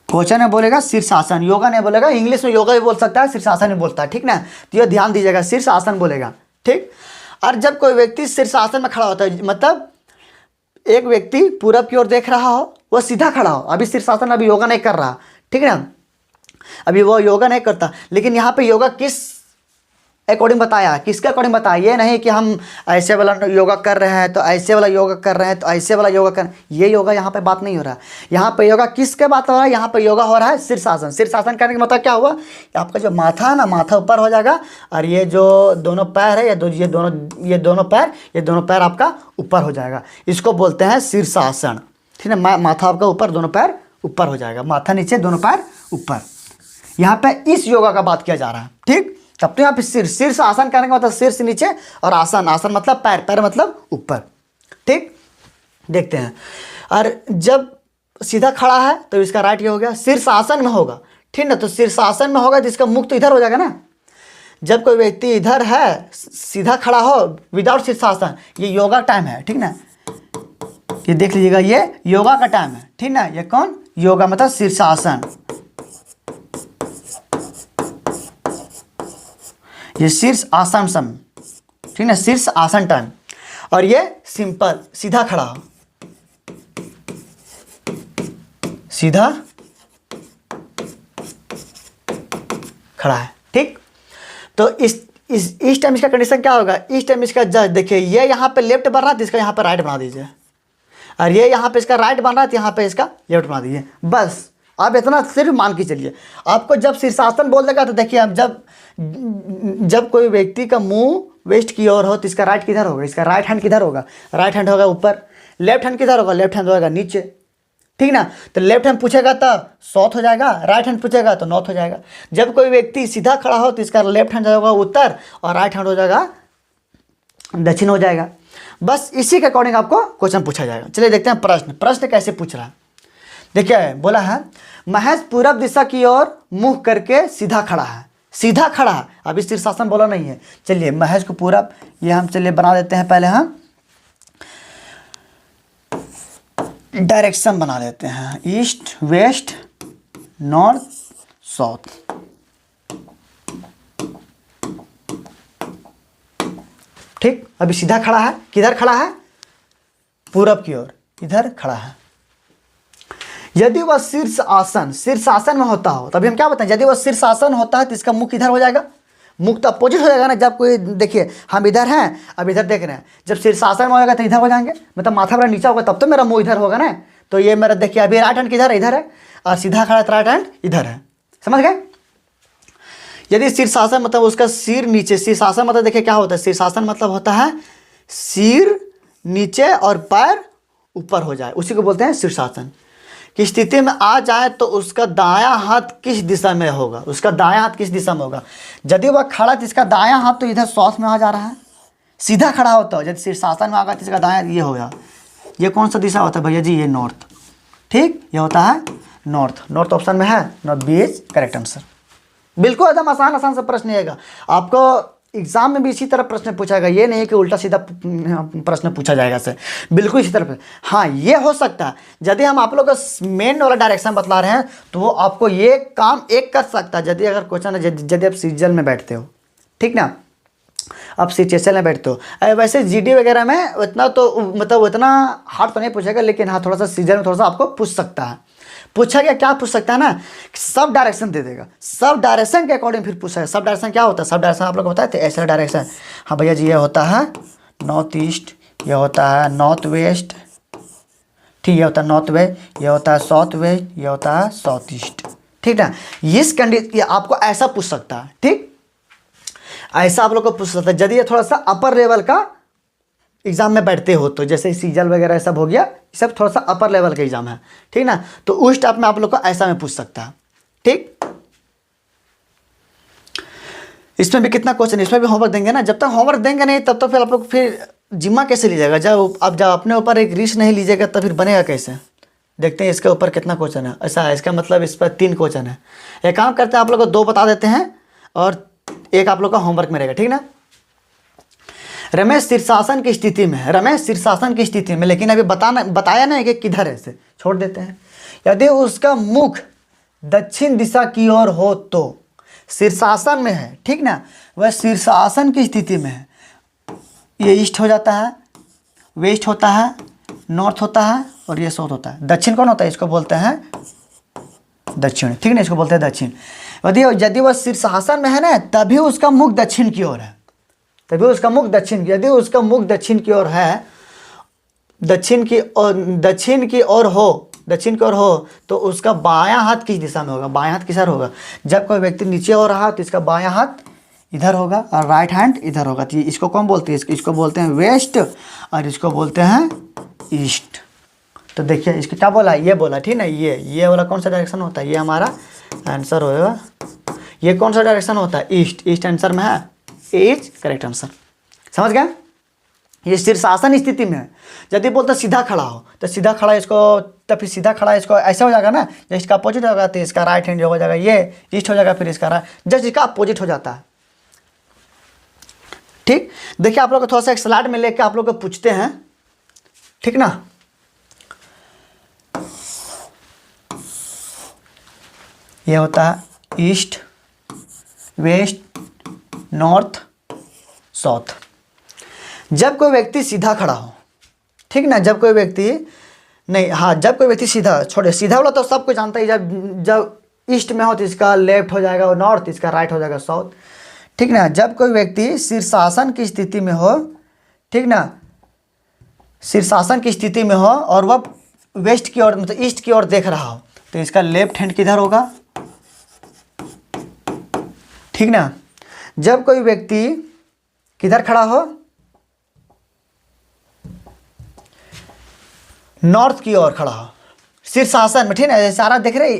क्वेश्चन में बोलेगा शीर्षासन, योगा नहीं बोलेगा। इंग्लिश में योगा भी बोल सकता है, शीर्षासन भी बोलता है, ठीक ना। तो ये ध्यान दीजिएगा, शीर्षासन बोलेगा, ठीक। और जब कोई व्यक्ति शीर्षासन में खड़ा होता है, मतलब एक व्यक्ति पूरब की ओर देख रहा हो, वो सीधा खड़ा हो, अभी शीर्षासन, अभी योगा नहीं कर रहा, ठीक है ना, अभी वो योगा नहीं करता। लेकिन यहाँ पे योगा किस अकॉर्डिंग बताया, किसके अकॉर्डिंग बताया? ये नहीं कि हम ऐसे वाला योगा कर रहे हैं तो ऐसे वाला योगा कर रहे हैं तो ऐसे वाला योगा कर, ये योगा यहाँ पे बात नहीं हो रहा है। यहाँ पे योगा किसके बात हो रहा है? यहाँ पे योगा हो रहा है शीर्षासन। शीर्षासन करने का मतलब क्या हुआ? आपका जो माथा है ना, माथा ऊपर हो जाएगा, और ये जो दोनों पैर है, ये दोनों पैर आपका ऊपर हो जाएगा। इसको बोलते हैं शीर्षासन, ठीक है। माथा आपका ऊपर, दोनों पैर ऊपर हो जाएगा, माथा नीचे, दोनों पैर ऊपर। यहाँ पे इस योगा का बात किया जा रहा है, ठीक। तब तो यहाँ पे शीर्ष आसन करने का मतलब शीर्ष नीचे, और आसन मतलब पैर, पैर मतलब ऊपर, ठीक। देखते हैं, और जब सीधा खड़ा है तो इसका राइट ये हो गया, शीर्ष आसन में होगा, ठीक ना। तो शीर्ष आसन में होगा तो इसका मुख तो इधर हो जाएगा ना। जब कोई व्यक्ति इधर है, सीधा खड़ा हो विदाउट शीर्षासन, ये योगा टाइम है, ठीक ना। ये देख लीजिएगा, ये योगा का टाइम है, ठीक ना। ये कौन? योगा मतलब शीर्षासन। ये शीर्ष आसन सम, ठीक है, शीर्ष आसन टाइम। और ये सिंपल सीधा खड़ा हो, सीधा खड़ा है, ठीक। तो इस टाइम इसका कंडीशन क्या होगा? इस टाइम इसका देखिए, ये यहाँ पे लेफ्ट बन रहा है तो इसका यहाँ पे राइट बना दीजिए, और ये यहाँ पे इसका राइट बन रहा है तो यहाँ पे इसका लेफ्ट बना दीजिए। बस आप इतना सिर्फ मान के चलिए। आपको जब शीर्षासन बोल देगा तो देखिए, अब जब कोई व्यक्ति का मुंह वेस्ट की ओर हो तो इसका राइट किधर होगा? इसका राइट हैंड किधर होगा? राइट हैंड होगा ऊपर। लेफ्ट हैंड किधर होगा? लेफ्ट हैंड होगा नीचे, ठीक ना। तो लेफ्ट हैंड पूछेगा तो साउथ हो जाएगा, राइट हैंड पूछेगा तो नॉर्थ हो जाएगा। जब कोई व्यक्ति सीधा खड़ा हो तो इसका लेफ्ट हैंड होगा उत्तर, और राइट हैंड हो जाएगा दक्षिण हो जाएगा। बस इसी के अकॉर्डिंग आपको क्वेश्चन पूछा जाएगा। चलिए देखते हैं प्रश्न कैसे पूछ रहा है। देखिए बोला है, महेश पूरब दिशा की ओर मुंह करके सीधा खड़ा है, सीधा खड़ा है, अभी शीर्षासन बोला नहीं है। चलिए महेश को पूरब, ये हम चलिए बना देते हैं, पहले हम डायरेक्शन बना लेते हैं, ईस्ट, वेस्ट, नॉर्थ, साउथ, ठीक। अभी सीधा खड़ा है, किधर खड़ा है? पूरब की ओर, इधर खड़ा है। यदि वह शीर्षासन में होता हो, तभी हम क्या बताएं, यदि वह शीर्षासन होता है तो इसका मुख इधर हो जाएगा, मुख तो अपोजिट हो जाएगा ना। जब कोई देखिए, हम इधर हैं, अब इधर देख रहे हैं, जब शीर्षासन में होगा तो इधर हो जाएंगे, मतलब माथा मेरा नीचा होगा, तब तो मेरा मुंह इधर होगा ना। तो ये मेरा देखिए, अभी राइट हैंड किधर है? इधर है, और सीधा खड़ा तो राइट हैंड इधर है, समझ गए। यदि शीर्षासन मतलब उसका सिर नीचे, शीर्षासन मतलब देखिए क्या होता है, शीर्षासन मतलब होता है सिर नीचे और पैर ऊपर हो जाए, उसी को बोलते हैं शीर्षासन की स्थिति में आ जाए तो उसका दायां हाथ किस दिशा में होगा? उसका दायां हाथ किस दिशा में होगा? यदि वह खड़ा तो इसका दायां हाथ तो इधर साउथ में आ जा रहा है, सीधा खड़ा होता है। यदि शीर्षासन में आ गया तो इसका दायां ये होगा। ये कौन सा दिशा होता है भैया जी? ये नॉर्थ, ठीक, ये होता है नॉर्थ। नॉर्थ ऑप्शन में है, north B is correct answer. बिल्कुल एकदम आसान सा प्रश्न आएगा आपको। एग्जाम में भी इसी तरह प्रश्न पूछा जाएगा, ये नहीं कि उल्टा सीधा प्रश्न पूछा जाएगा से, बिल्कुल इसी तरह। हाँ, ये हो सकता है यदि हम आप लोग का मेन वाला डायरेक्शन बतला रहे हैं तो वो आपको ये काम एक कर सकता है। यदि अगर क्वेश्चन है, यदि आप सीजन में बैठते हो, ठीक ना, आप सिचुएशन में बैठते हो। वैसे जीडी वगैरह में उतना तो मतलब उतना हार्ड तो नहीं पूछेगा, लेकिन हाँ थोड़ा सा सीजन में थोड़ा सा आपको पूछ सकता है। पूछा गया क्या पूछ सकता है ना, सब डायरेक्शन दे देगा, सब डायरेक्शन के अकॉर्डिंग फिर पूछा है। सब डायरेक्शन क्या होता है, सब डायरेक्शन आप लोग को बताए थे, ऐसा डायरेक्शन। हाँ भैया जी, ये होता है नॉर्थ ईस्ट, ये होता है नॉर्थ वेस्ट, ठीक, ये होता है नॉर्थ वेस्ट, ये होता है साउथ वेस्ट, ये होता है साउथ ईस्ट, ठीक ना। इस कंडीशन आपको ऐसा पूछ सकता है, ठीक, ऐसा आप लोग को पूछ सकता है। यदि ये थोड़ा सा अपर लेवल का एग्जाम में बैठते हो तो, जैसे सीजल वगैरह सब हो गया, सब थोड़ा सा अपर लेवल का एग्जाम है, ठीक ना, तो उस टाइप में आप लोग को ऐसा में पूछ सकता है, ठीक। इसमें भी कितना क्वेश्चन, इसमें भी होमवर्क देंगे ना, जब तक होमवर्क देंगे नहीं तब तो फिर आप लोग फिर जिम्मा कैसे लीजिएगा, जब आप जब अपने ऊपर एक रिस्क नहीं लीजिएगा तब फिर बनेगा कैसे। देखते हैं इसके ऊपर कितना क्वेश्चन है। ऐसा है, इसका मतलब इस पर 3 क्वेश्चन है। एक काम करते हैं, आप लोग को 2 बता देते हैं और एक आप लोग का होमवर्क में रहेगा, ठीक ना। रमेश शीर्षासन की स्थिति में है, रमेश शीर्षासन की स्थिति में, लेकिन अभी बताया ना कि किधर है, इसे छोड़ देते हैं। यदि उसका मुख दक्षिण दिशा की ओर हो तो शीर्षासन में है, ठीक ना, वह शीर्षासन की स्थिति में है। ये ईस्ट हो जाता है, वेस्ट होता है, नॉर्थ होता है और ये साउथ होता है। दक्षिण कौन होता है, इसको बोलते हैं दक्षिण, ठीक ना, इसको बोलते हैं दक्षिण। यदि वह शीर्षासन में है ना, तभी उसका मुख दक्षिण की ओर है, तभी उसका मुख दक्षिण, यदि उसका मुख दक्षिण की ओर है, दक्षिण की ओर हो तो उसका बायां हाथ किस दिशा में होगा, बायां हाथ किधर होगा। जब कोई व्यक्ति नीचे हो रहा तो इसका बायां हाथ इधर होगा और राइट हैंड इधर होगा। तो इसको कौन बोलते हैं, इसको बोलते हैं वेस्ट और इसको बोलते हैं ईस्ट। तो देखिए इसको क्या बोला, ये बोला, ठीक ना, ये वाला कौन सा डायरेक्शन होता है, ये हमारा आंसर होगा। ये कौन सा डायरेक्शन होता है, ईस्ट, ईस्ट आंसर में है, इज करेक्ट आंसर। समझ गए, ये शीर्षासन स्थिति में है। यदि बोलते सीधा खड़ा हो तो सीधा खड़ा इसको, तो फिर सीधा खड़ा इसको ऐसे हो जाएगा ना, जब इसका अपोजिट होगा तो इसका राइट हैंड हो जाएगा, ये ईस्ट हो जाएगा, फिर इसका राइट, जस्ट इसका अपोजिट हो जाता है, ठीक। देखिए आप लोग को थोड़ा सा एक स्लाइड में लेके आप लोग को पूछते हैं, ठीक ना। ये होता है ईस्ट, वेस्ट, नॉर्थ, साउथ। जब कोई व्यक्ति सीधा खड़ा हो, ठीक ना, जब कोई व्यक्ति नहीं, हाँ, जब कोई व्यक्ति सीधा, छोड़े सीधा वाला तो सबको जानता है, जब ईस्ट में हो तो इसका लेफ्ट हो जाएगा और नॉर्थ, इसका राइट हो जाएगा साउथ, ठीक ना। जब कोई व्यक्ति शीर्षासन की स्थिति में हो, ठीक ना, शीर्षासन की स्थिति में हो और वह वेस्ट की ओर मतलब ईस्ट की ओर देख रहा हो तो इसका लेफ्ट हैंड किधर होगा, ठीक ना। जब कोई व्यक्ति किधर खड़ा हो, नॉर्थ की ओर खड़ा हो, शीर्षासन में, ठीक ना, ये सारा देख रहे,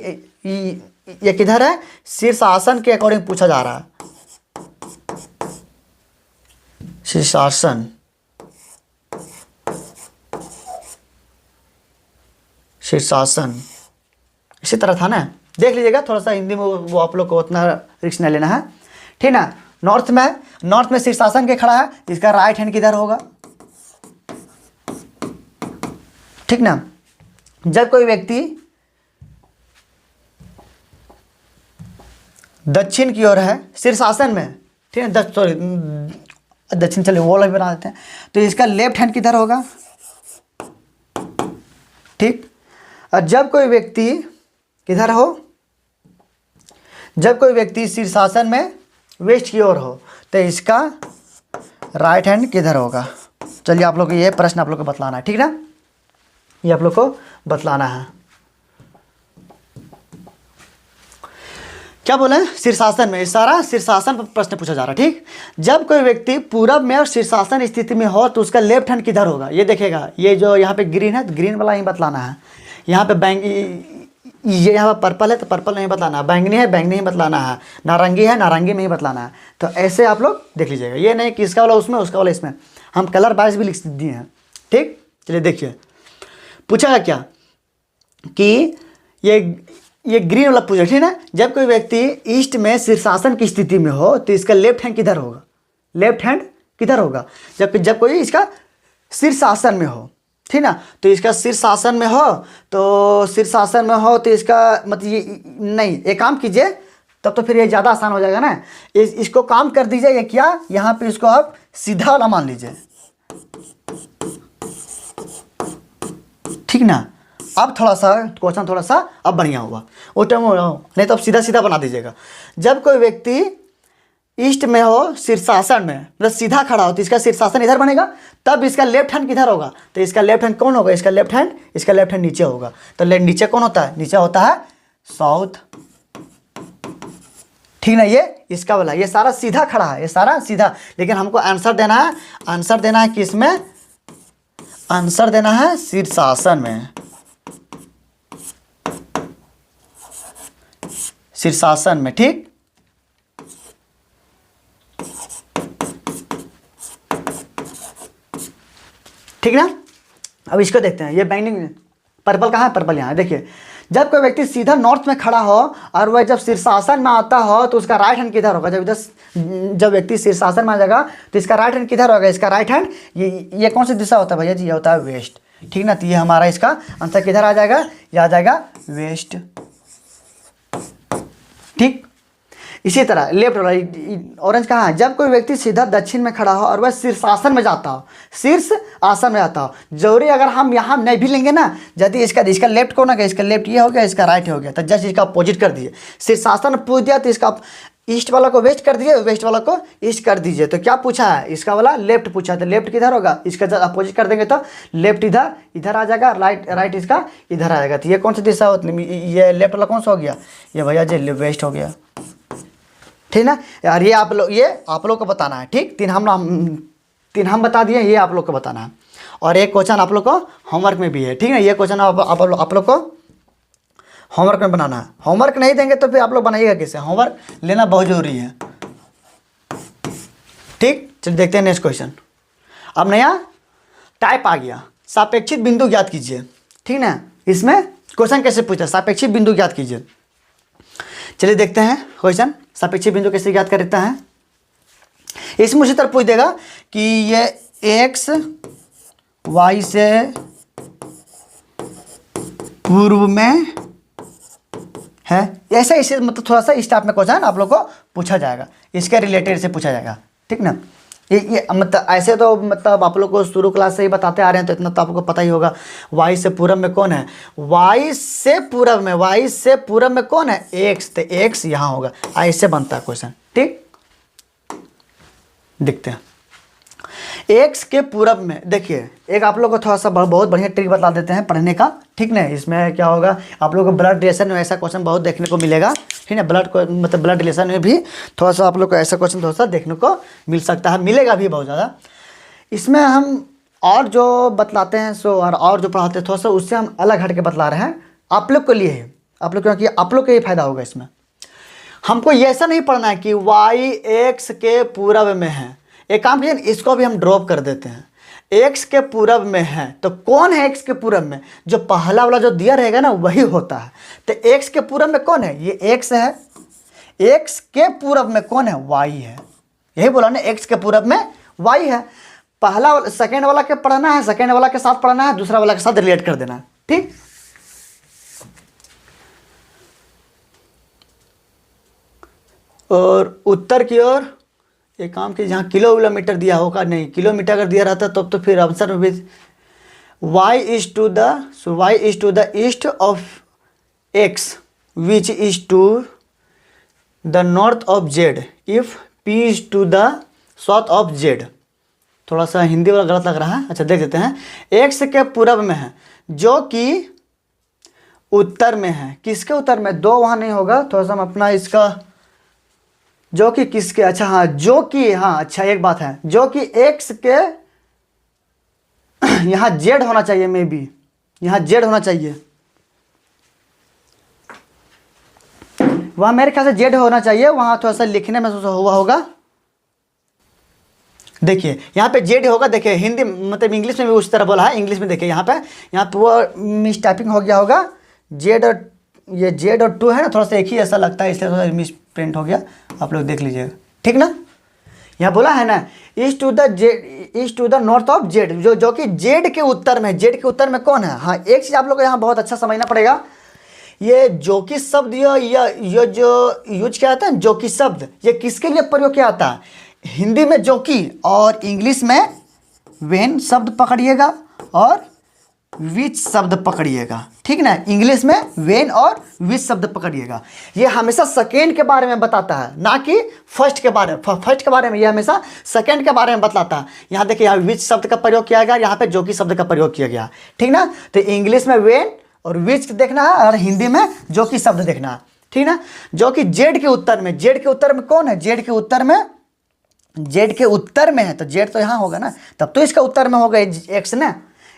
ये किधर है, शीर्षासन के अकॉर्डिंग पूछा जा रहा है, शीर्षासन, शीर्षासन इसी तरह था ना, देख लीजिएगा थोड़ा सा हिंदी में, वो आप लोग को उतना रिस्क नहीं लेना है, ठीक ना। नॉर्थ में शीर्षासन के खड़ा है, इसका राइट हैंड किधर होगा, ठीक ना। जब कोई व्यक्ति दक्षिण की ओर है शीर्षासन में, ठीक है, सॉरी दक्षिण, चलिए वो वाला बना देते हैं, तो इसका लेफ्ट हैंड किधर होगा, ठीक। और जब कोई व्यक्ति किधर हो, जब कोई व्यक्ति शीर्षासन में वेस्ट की ओर हो तो इसका राइट हैंड किधर होगा। चलिए आप लोग को ये प्रश्न आप लोग को बतलाना है, ठीक ना, ये आप लोग को बतलाना है। क्या बोले, शीर्षासन में, सारा शीर्षासन पर प्रश्न पूछा जा रहा है, ठीक। जब कोई व्यक्ति पूरब में और शीर्षासन स्थिति में हो तो उसका लेफ्ट हैंड किधर होगा, ये देखेगा, ये जो यहाँ पे ग्रीन है तो ग्रीन वाला ही बतलाना है, यहाँ पे ये यहाँ पर पर्पल है तो पर्पल नहीं बतलाना, बैंगनी है बैंगनी ही बतलाना है, नारंगी है नारंगी में ही बतलाना है। तो ऐसे आप लोग देख लीजिएगा, ये नहीं कि इसका वाला उसमें उसका वाला इसमें, हम कलर वाइज भी लिख दिए हैं, ठीक। चलिए देखिए पूछा क्या कि ये ग्रीन वाला पूछा, ठीक है। जब कोई व्यक्ति ईस्ट में शीर्षासन की स्थिति में हो तो इसका लेफ्ट हैंड किधर होगा, लेफ्ट हैंड किधर होगा, जब कोई इसका शीर्षासन में हो, ठीक ना। तो इसका शीर्षासन में हो तो इसका मतलब ये नहीं, एक काम कीजिए तब तो फिर ये ज़्यादा आसान हो जाएगा ना, इसको काम कर दीजिए, ये क्या, यहाँ पे इसको आप सीधा वाला मान लीजिए, ठीक ना, अब थोड़ा सा क्वेश्चन थोड़ा सा अब बढ़िया हुआ, वो टाइम नहीं तो अब सीधा सीधा बना दीजिएगा। जब कोई व्यक्ति ईस्ट में हो, शीर्षासन में, मतलब सीधा खड़ा हो, तो इसका शीर्षासन इधर बनेगा, तब इसका लेफ्ट हैंड किधर होगा, तो इसका लेफ्ट हैंड कौन होगा, इसका लेफ्ट हैंड नीचे होगा। तो नीचे कौन होता है, नीचे होता है साउथ, ठीक ना। ये इसका वाला, ये सारा सीधा खड़ा है, ये सारा सीधा, लेकिन हमको आंसर देना है किसमें, आंसर देना है शीर्षासन में, शीर्षासन में, ठीक। ठीक ना। अब इसको देखते हैं, ये बैंगनी पर्पल कहाँ है, पर्पल यहाँ है। देखिए जब कोई व्यक्ति सीधा नॉर्थ में खड़ा हो और वह जब शीर्षासन में आता हो तो उसका राइट हैंड किधर होगा, जब व्यक्ति शीर्षासन में आ जाएगा तो इसका राइट हैंड किधर होगा, इसका राइट हैंड ये कौन सी दिशा होता है भैया जी, ये होता है वेस्ट, ठीक ना। तो ये हमारा इसका आंसर किधर आ जाएगा, ये आ जाएगा वेस्ट, ठीक। इसी तरह लेफ्ट वाला ऑरेंज कहाँ है, जब कोई व्यक्ति सीधा दक्षिण में खड़ा हो और वह शीर्षासन में जाता हो, शीर्ष आसन में आता हो, जरूरी अगर हम यहाँ नहीं भी लेंगे ना, यदि इसका लेफ्ट कौन हो गया, इसका लेफ्ट ये हो गया, इसका राइट हो गया, तो जस्ट इसका अपोजिट कर दिए, शीर्षासन पूछ दिया तो इसका ईस्ट वाला को वेस्ट कर दिए, वेस्ट वाला को ईस्ट कर दीजिए। तो क्या पूछा है, इसका वाला लेफ्ट पूछा है, तो लेफ्ट किधर होगा, इसका जब अपोजिट कर देंगे तो लेफ्ट इधर आ जाएगा, राइट इसका इधर आ जाएगा। तो ये कौन सी दिशा होती है, ये लेफ्ट वाला कौन सा हो गया, ये भैया जी वेस्ट हो गया, ठीक ना यार। ये आप लोग को बताना है, ठीक। तीन हम बता दिए, ये आप लोग को बताना है। और एक क्वेश्चन आप लोग को होमवर्क में भी है, ठीक है। ये क्वेश्चन आप लोग को होमवर्क में बनाना है। होमवर्क नहीं देंगे तो फिर आप लोग बनाइएगा कैसे, होमवर्क लेना बहुत जरूरी है, ठीक। चलिए देखते हैं नेक्स्ट क्वेश्चन। अब नया टाइप आ गया, सापेक्षिक बिंदु ज्ञात कीजिए, ठीक ना। इसमें क्वेश्चन कैसे पूछा, सापेक्षिक बिंदु ज्ञात कीजिए। चलिए देखते हैं क्वेश्चन, सापेक्षिक बिंदु कैसे ज्ञात करता है। इसमें उसी तरह पूछ देगा कि ये एक्स वाई से पूर्व में है, ऐसा इसे मतलब थोड़ा सा इस टाइप में क्वेश्चन आप लोग को पूछा जाएगा, इसके रिलेटेड से पूछा जाएगा, ठीक ना। ये मतलब ऐसे तो मतलब आप लोग को शुरू क्लास से ही बताते आ रहे हैं, तो इतना तो आपको पता ही होगा। वाई से पूरब में कौन है, वाई से पूरब में कौन है, एक्स, तो एक्स यहाँ होगा, ऐसे बनता है क्वेश्चन, ठीक। देखते हैं एक्स के पूरब में, देखिए एक आप लोग को थोड़ा सा बहुत बढ़िया ट्रिक बता देते हैं पढ़ने का, ठीक ना। इसमें क्या होगा, आप लोग को ब्लड रिलेशन में ऐसा क्वेश्चन बहुत देखने को मिलेगा, ठीक है। ब्लड रिलेशन में भी थोड़ा सा आप लोग को ऐसा क्वेश्चन थोड़ा सा देखने को मिल सकता है, मिलेगा भी बहुत ज़्यादा। इसमें हम और जो बतलाते हैं सो और जो पढ़ाते हैं थोड़ा सा उससे हम अलग हट के बतला रहे हैं आप लोग के लिए ही, आप लोग क्योंकि आप लोग को ये फायदा होगा। इसमें हमको ये ऐसा नहीं पढ़ना है कि वाई एक्स के पूरब में है। एक काम कीजिए, इसको भी हम ड्रॉप कर देते हैं, एक्स के पूरब में है तो कौन है एक्स के पूरब में, जो पहला वाला जो दिया रहेगा ना वही होता है। तो एक्स के पूरब में कौन है, ये एक्स है, एक्स के पूरब में कौन है, वाई है, यही बोला ना, एक्स के पूरब में वाई है। पहला वाला सेकेंड वाला के पढ़ना है, सेकेंड वाला के साथ पढ़ना है, दूसरा वाला के साथ रिलेट कर देना है, ठीक। और उत्तर की ओर एक काम की, जहाँ किलोमीटर दिया होगा, नहीं किलोमीटर अगर दिया रहता तब तो फिर आंसर में भी Y is to the east of X which is to the north of Z if P is to the south of Z. थोड़ा सा हिंदी वाला गलत लग रहा है, अच्छा देख देते हैं। एक्स के पूरब में है जो कि उत्तर में है, किसके उत्तर में, दो वहाँ नहीं होगा, थोड़ा सा हम अपना इसका जो कि किसके, अच्छा हाँ जो कि, हाँ अच्छा एक बात है, जो कि एक्स के यहाँ जेड होना चाहिए, मे बी यहाँ जेड होना चाहिए, वहाँ मेरे ख्याल से जेड होना चाहिए, वहाँ थोड़ा सा लिखने में हुआ होगा। देखिए यहाँ पे जेड होगा, देखिए हिंदी मतलब इंग्लिश में भी उस तरह बोला है, इंग्लिश में देखिए यहाँ पे वो मिस टाइपिंग हो गया होगा, जेड और ये जेड और टू है ना, थोड़ा सा एक ही ऐसा लगता है, इसलिए थोड़ा मिस प्रिंट हो गया, आप लोग देख लीजिएगा, ठीक ना। यहाँ बोला है ना east to the north of Z, जो कि जेड के उत्तर में, जेड के उत्तर में कौन है। हाँ एक चीज़ आप लोग को यहाँ बहुत अच्छा समझना पड़ेगा, ये जो कि शब्द ये जो यूज किया जाता है, जो कि शब्द ये किसके लिए प्रयोग किया जाता है, हिंदी में जो कि और इंग्लिश में व्हेन शब्द पकड़िएगा और विच शब्द पकड़िएगा, ठीक ना। इंग्लिश में व्हेन और विच शब्द पकड़िएगा। ये हमेशा सेकेंड के बारे में बताता है, ना कि फर्स्ट के बारे में। फर्स्ट के बारे में, ये हमेशा सेकेंड के बारे में बताता है। यहाँ देखिए, यहाँ विच शब्द का प्रयोग किया गया, यहाँ पे जो कि शब्द का प्रयोग किया गया, ठीक ना। तो इंग्लिश में व्हेन और विच देखना है, और हिंदी में जो कि शब्द देखना है, ठीक ना। जो कि जेड के उत्तर में, जेड के उत्तर में कौन है? जेड के उत्तर में, जेड के उत्तर में है, तो जेड तो यहाँ होगा ना, तब तो इसका उत्तर में होगा एक्स ना,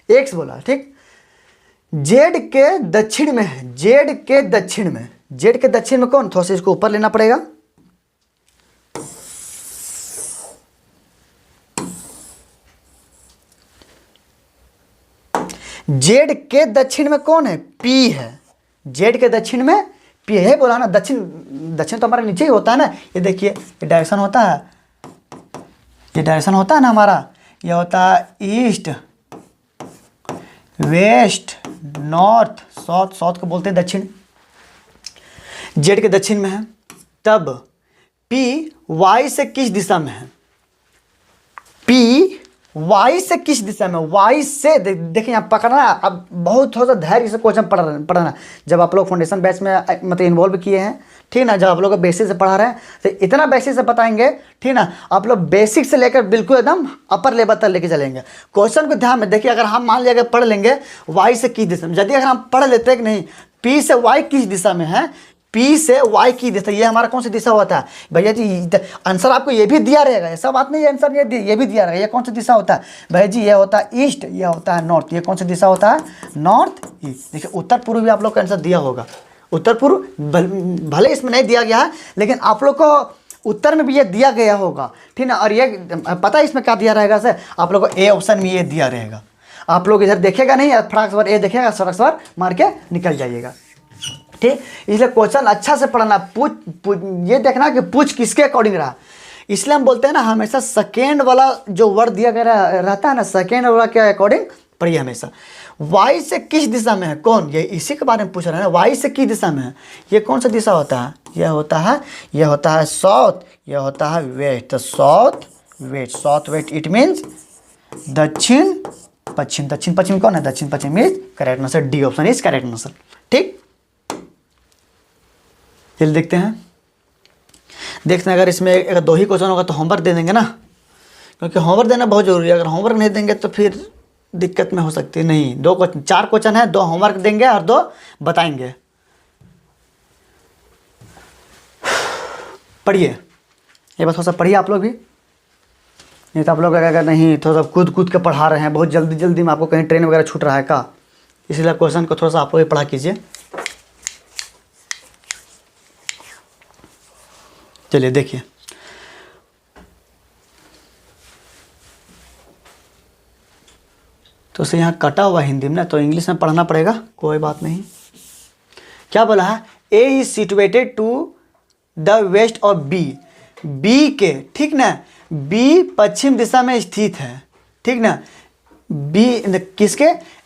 एक्स बोला, ठीक। जेड के दक्षिण में है, जेड के दक्षिण में, जेड के दक्षिण में कौन? थोड़ा सा इसको ऊपर लेना पड़ेगा। जेड के दक्षिण में कौन है? पी है। जेड के दक्षिण में पी है, बोला ना। दक्षिण, दक्षिण तो हमारे नीचे ही होता है ना। ये देखिए, ये डायरेक्शन होता है, ये डायरेक्शन होता है ना हमारा। ये होता है east, west, north, south. South को बोलते हैं दक्षिण। जेड के दक्षिण में है। तब पी वाई से किस दिशा में है? पी वाई से किस दिशा में? वाई से देखिए, यहाँ पकड़ना। अब बहुत थोड़ा सा धैर्य से क्वेश्चन पढ़ना। जब आप लोग फाउंडेशन बैच में मतलब इन्वॉल्व किए हैं, ठीक ना, जब आप लोग बेसिक से पढ़ा रहे हैं, तो इतना बेसिक से बताएंगे, ठीक ना। आप लोग बेसिक से लेकर बिल्कुल एकदम अपर लेवल तक लेके चलेंगे। क्वेश्चन को ध्यान में देखिए। अगर हम मान लिया पढ़ लेंगे वाई से किस दिशा में, यदि अगर हम पढ़ लेते हैं कि नहीं पी से वाई किस दिशा में है, पी से वाई की दिशा, ये हमारा कौन सी दिशा होता है भैया जी? आंसर आपको ये भी दिया रहेगा, ऐसा बात नहीं है। आंसर ये भी दिया रहेगा। ये कौन सा दिशा होता है भैया जी? ये होता है ईस्ट, ये होता है नॉर्थ। ये कौन सा दिशा होता है? North east. देखिए, उत्तर पूर्व भी आप लोग का आंसर दिया होगा। उत्तर पूर्व भले इसमें नहीं दिया गया है, लेकिन आप लोग को उत्तर में भी ये दिया गया होगा, ठीक ना। और ये पता है इसमें क्या दिया रहेगा सर? आप लोग को ए ऑप्शन में ये दिया रहेगा। आप लोग इधर देखेगा नहीं, फटाक से ए देखेगा, सड़क सवार मार के निकल जाइएगा, ठीक। इसलिए क्वेश्चन अच्छा से पढ़ना, ये देखना कि पूछ किसके अकॉर्डिंग रहा। इसलिए हम बोलते हैं ना, हमेशा सेकेंड वाला जो वर्ड दिया गया रहता है ना, सेकेंड वाला के अकॉर्डिंग पढ़िए हमेशा। वाई से किस दिशा में है? कौन? ये इसी के बारे में पूछ रहा है ना। वाई से किस दिशा में है? ये कौन सा दिशा होता है? यह होता है साउथ, यह होता है west. South west, south west it means दक्षिण पश्चिम। दक्षिण पश्चिम कौन है? दक्षिण पश्चिम is correct answer. D option is correct answer, ठीक। चलिए देखते हैं। अगर इसमें अगर 2 ही क्वेश्चन होगा तो होमवर्क दे देंगे ना, क्योंकि होमवर्क देना बहुत जरूरी है। अगर होमवर्क नहीं देंगे तो फिर दिक्कत में हो सकती है। नहीं, 2 क्वेश्चन, 4 क्वेश्चन है, 2 होमवर्क देंगे और 2 बताएंगे। पढ़िए, ये बस थोड़ा सा पढ़िए आप लोग भी। नहीं तो आप लोग अगर नहीं थोड़ा सा कूद के पढ़ा रहे हैं, बहुत जल्दी में आपको कहीं ट्रेन वगैरह छूट रहा है का, इसलिए क्वेश्चन को थोड़ा सा आप लोग भी पढ़ा कीजिए। चलिए देखिए, तो उसे यहाँ कटा हुआ हिंदी में ना, तो इंग्लिश में पढ़ना पड़ेगा, कोई बात नहीं। क्या बोला है? A is situated to the west of B. B के, ठीक ना, बी पश्चिम दिशा में स्थित है, ठीक ना। बी किसके?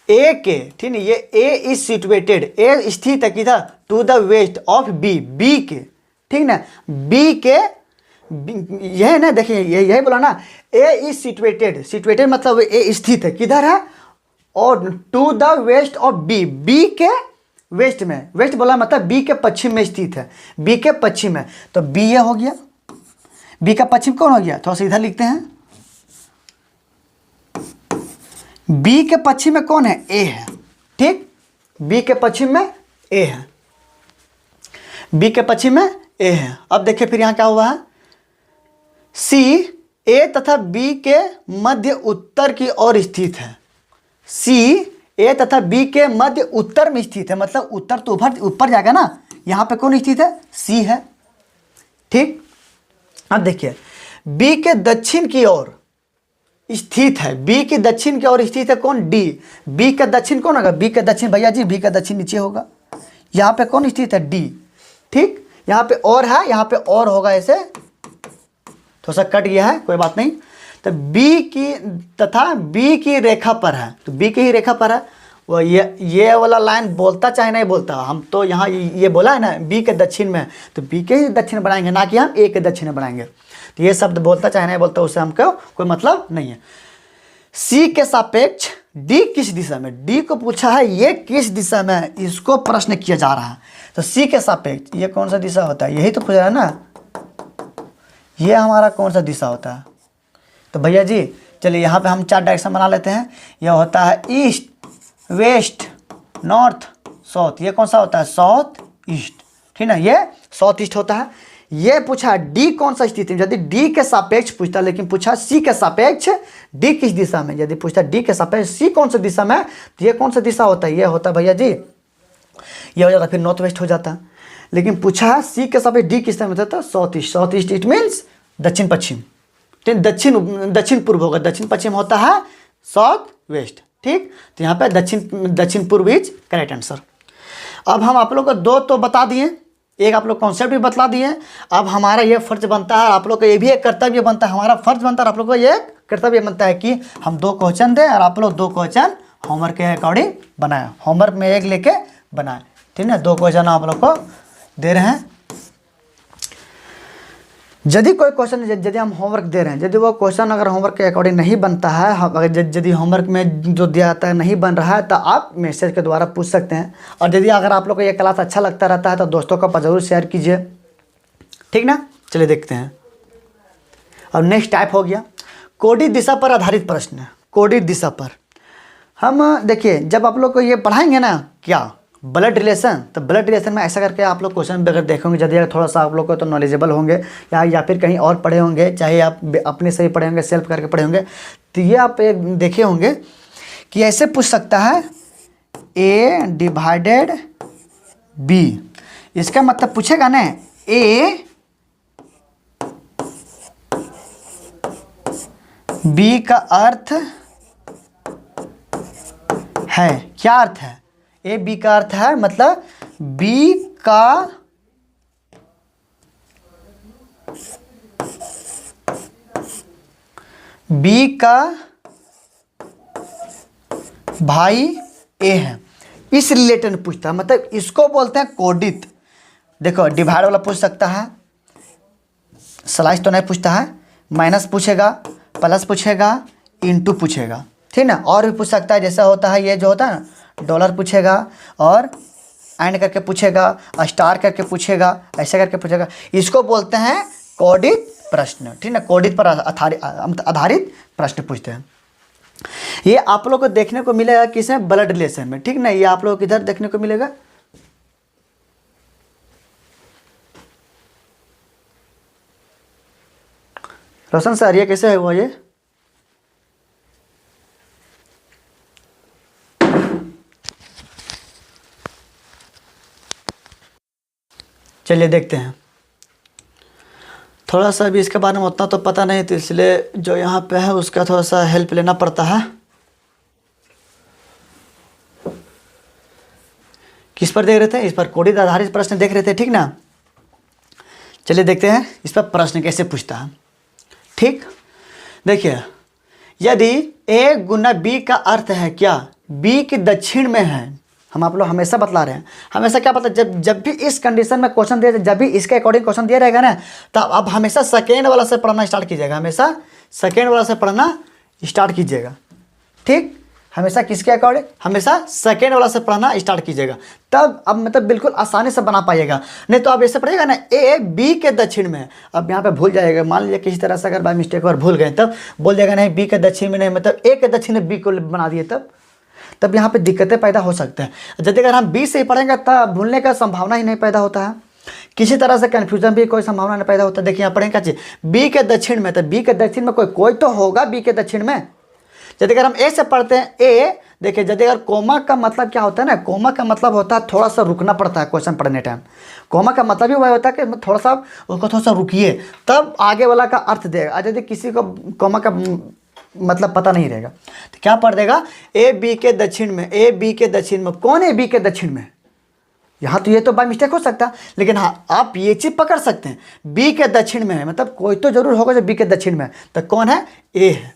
ए के, ठीक है। ये ए इज सिचुएटेड, ए स्थित है किधर? To the west of B, B के, ठीक ना। बी के, यह है ना, देखिए यही बोला ना, ए इज सिचुएटेड। सिचुएटेड मतलब ए स्थित है, किधर है? और to the west of B, B के वेस्ट में, वेस्ट बोला मतलब बी के पश्चिम में स्थित है, बी के पश्चिम में। तो बी ये हो गया, बी का पश्चिम कौन हो गया? थोड़ा सा इधर लिखते हैं। बी के पश्चिम में कौन है? ए है, ठीक। बी के पश्चिम में ए है, बी के पश्चिम में ए है। अब देखिए फिर यहाँ क्या हुआ है? सी ए तथा बी के मध्य उत्तर की ओर स्थित है। सी ए तथा बी के मध्य उत्तर में स्थित है, मतलब उत्तर तो ऊपर जाएगा ना। यहाँ पे कौन स्थित है? सी है, ठीक। अब देखिए, बी के दक्षिण की ओर स्थित है, बी के दक्षिण की ओर स्थित है कौन? डी। बी का दक्षिण कौन होगा? बी का दक्षिण भैया जी, बी का दक्षिण नीचे होगा। यहाँ पे कौन स्थित है? डी, ठीक। यहाँ पे और है, यहाँ पे और होगा, ऐसे थोड़ा सा कट गया है, कोई बात नहीं। तो बी की तथा बी की रेखा पर है, तो बी की ही रेखा पर है वो। ये वाला लाइन बोलता चाहे नहीं बोलता, हम तो यहाँ ये बोला है ना बी के दक्षिण में, तो बी के ही दक्षिण बनाएंगे, ना कि हम ए के दक्षिण बनाएंगे। तो ये शब्द बोलता चाहे नहीं बोलता, उससे हमको कोई मतलब नहीं है। सी के सापेक्ष डी किस दिशा में, डी को पूछा है ये किस दिशा में है, इसको प्रश्न किया जा रहा है। तो सी के सापेक्ष ये कौन सा दिशा होता है, यही तो पूछ रहा है ना, ये हमारा कौन सा दिशा होता है। तो भैया जी चलिए यहाँ पे हम 4 डायरेक्शन बना लेते हैं। यह होता है ईस्ट, वेस्ट, नॉर्थ, साउथ। ये कौन सा होता है, साउथ ईस्ट, ठीक ना, ये साउथ ईस्ट होता है। ये पूछा डी कौन सा स्थिति में, यदि डी के सापेक्ष पूछता, लेकिन पूछा सी के सापेक्ष डी किस दिशा में, यदि पूछता डी के सापेक्ष सी कौन सा दिशा में, तो ये कौन सा दिशा होता है, ये होता है भैया जी, ये हो जाता फिर नॉर्थ वेस्ट हो जाता। लेकिन पूछा है सी के सापेक्ष डी किस दिशा में, तो south east. South east it means दक्षिण पश्चिम, ठीक, दक्षिण पूर्व होगा, दक्षिण पश्चिम होता है साउथ वेस्ट, ठीक। तो यहाँ पे दक्षिण पूर्व इज करेक्ट आंसर। अब हम आप लोग को 2 तो बता दिए, एक आप लोग कॉन्सेप्ट भी बतला दिए। अब हमारा ये फर्ज बनता है, आप लोग को ये भी एक कर्तव्य बनता है, हमारा फर्ज बनता है, आप लोग को ये कर्तव्य बनता है कि हम 2 क्वेश्चन दें और आप लोग 2 क्वेश्चन होमवर्क के अकॉर्डिंग बनाएं। होमवर्क में 1 लेके बनाएं, ठीक है। 2 क्वेश्चन आप लोग को दे रहे हैं। यदि कोई क्वेश्चन, यदि हम होमवर्क दे रहे हैं, यदि वो क्वेश्चन अगर होमवर्क के अकॉर्डिंग नहीं बनता है, अगर यदि होमवर्क में जो दिया जाता है नहीं बन रहा है, तो आप मैसेज के द्वारा पूछ सकते हैं। और यदि अगर आप लोग को ये क्लास अच्छा लगता रहता है तो दोस्तों का ज़रूर शेयर कीजिए, ठीक ना। चलिए देखते हैं। और नेक्स्ट टाइप हो गया कोडित दिशा पर आधारित प्रश्न। कोडित दिशा पर हम देखिए, जब आप लोग को ये पढ़ाएंगे ना क्या ब्लड रिलेशन, तो ब्लड रिलेशन में ऐसा करके आप लोग क्वेश्चन अगर देखेंगे, यदि अगर थोड़ा सा आप लोग को तो नॉलेजेबल होंगे या फिर कहीं और पढ़े होंगे, चाहे आप अपने से ही पढ़े होंगे, सेल्फ करके पढ़े होंगे, तो ये आप देखे होंगे कि ऐसे पूछ सकता है A डिवाइडेड B। इसका मतलब पूछेगा ना A B का अर्थ है, क्या अर्थ है, ए बी का अर्थ है, मतलब बी का भाई ए है, इस रिलेटेड में पूछता है, मतलब इसको बोलते हैं कोडित। देखो डिवाइड वाला पूछ सकता है, स्लाइस तो नहीं पूछता है, माइनस पूछेगा, प्लस पूछेगा, इनटू पूछेगा, ठीक ना। और भी पूछ सकता है, जैसा होता है ये जो होता है ना, डॉलर पूछेगा और एंड करके पूछेगा, स्टार करके पूछेगा, ऐसे करके पूछेगा। इसको बोलते हैं कोडित प्रश्न, ठीक ना। कोडित पर आधारित प्रश्न पूछते हैं। ये आप लोग को देखने को मिलेगा किसमें, ब्लड रिलेशन में, ठीक ना। ये आप लोग को किधर देखने को मिलेगा, रोशन सर ये कैसे है वो, ये चलिए देखते हैं। थोड़ा सा भी इसके बारे में उतना तो पता नहीं, तो इसलिए जो यहाँ पे है उसका थोड़ा सा हेल्प लेना पड़ता है। किस पर देख रहे थे, इस पर कोडित आधारित प्रश्न देख रहे थे, ठीक ना। चलिए देखते हैं इस पर प्रश्न कैसे पूछता है, ठीक। देखिए, यदि A गुना B का अर्थ है क्या, B के दक्षिण में है, हम आप लोग हमेशा बतला रहे हैं, हमेशा क्या पता, जब भी इस कंडीशन में क्वेश्चन दिया, जब भी इसके अकॉर्डिंग क्वेश्चन दिया रहेगा ना, तो अब हमेशा सेकेंड वाला से पढ़ना स्टार्ट कीजिएगा, हमेशा सेकेंड वाला से पढ़ना स्टार्ट कीजिएगा, ठीक। हमेशा किसके अकॉर्डिंग, हमेशा सेकेंड वाला से पढ़ना स्टार्ट कीजिएगा, तब अब मतलब बिल्कुल आसानी से बना पाइएगा। नहीं तो आप ऐसे पढ़िएगा ना A B के दक्षिण में, अब यहाँ पे भूल जाएगा, मान लीजिए किसी तरह से अगर बाय मिस्टेक और भूल गए, तब बोल जाएगा नहीं B के दक्षिण में नहीं, मतलब A के दक्षिण में B को बना दिए, तब यहाँ पे दिक्कतें पैदा हो सकते हैं। यदि अगर हम B से ही पढ़ेंगे तब भूलने का संभावना ही नहीं पैदा होता है, किसी तरह से कन्फ्यूजन भी कोई संभावना नहीं पैदा होता। देखिए यहाँ पढ़ेंगे क्या चीज़, B के दक्षिण में, तो B के दक्षिण में कोई तो होगा B के दक्षिण में। यदि अगर हम A से पढ़ते हैं A, देखिए यदि अगर कोमा का मतलब क्या होता है ना, कोमा का मतलब होता है थोड़ा सा रुकना पड़ता है क्वेश्चन पढ़ने टाइम। कोमा का मतलब ही वह होता है कि थोड़ा सा उसको थोड़ा सा रुकिए, तब आगे वाला का अर्थ देगा। यदि किसी को कोमा का मतलब पता नहीं रहेगा तो क्या पढ़ देगा, A B के दक्षिण में, A B के दक्षिण में, कौन है B के दक्षिण में। यहाँ तो ये तो बाय मिस्टेक हो सकता है, लेकिन हाँ आप ये चीज़ पकड़ सकते हैं, B के दक्षिण में है, मतलब कोई तो जरूर होगा जो B के दक्षिण में है, तो कौन है, A है,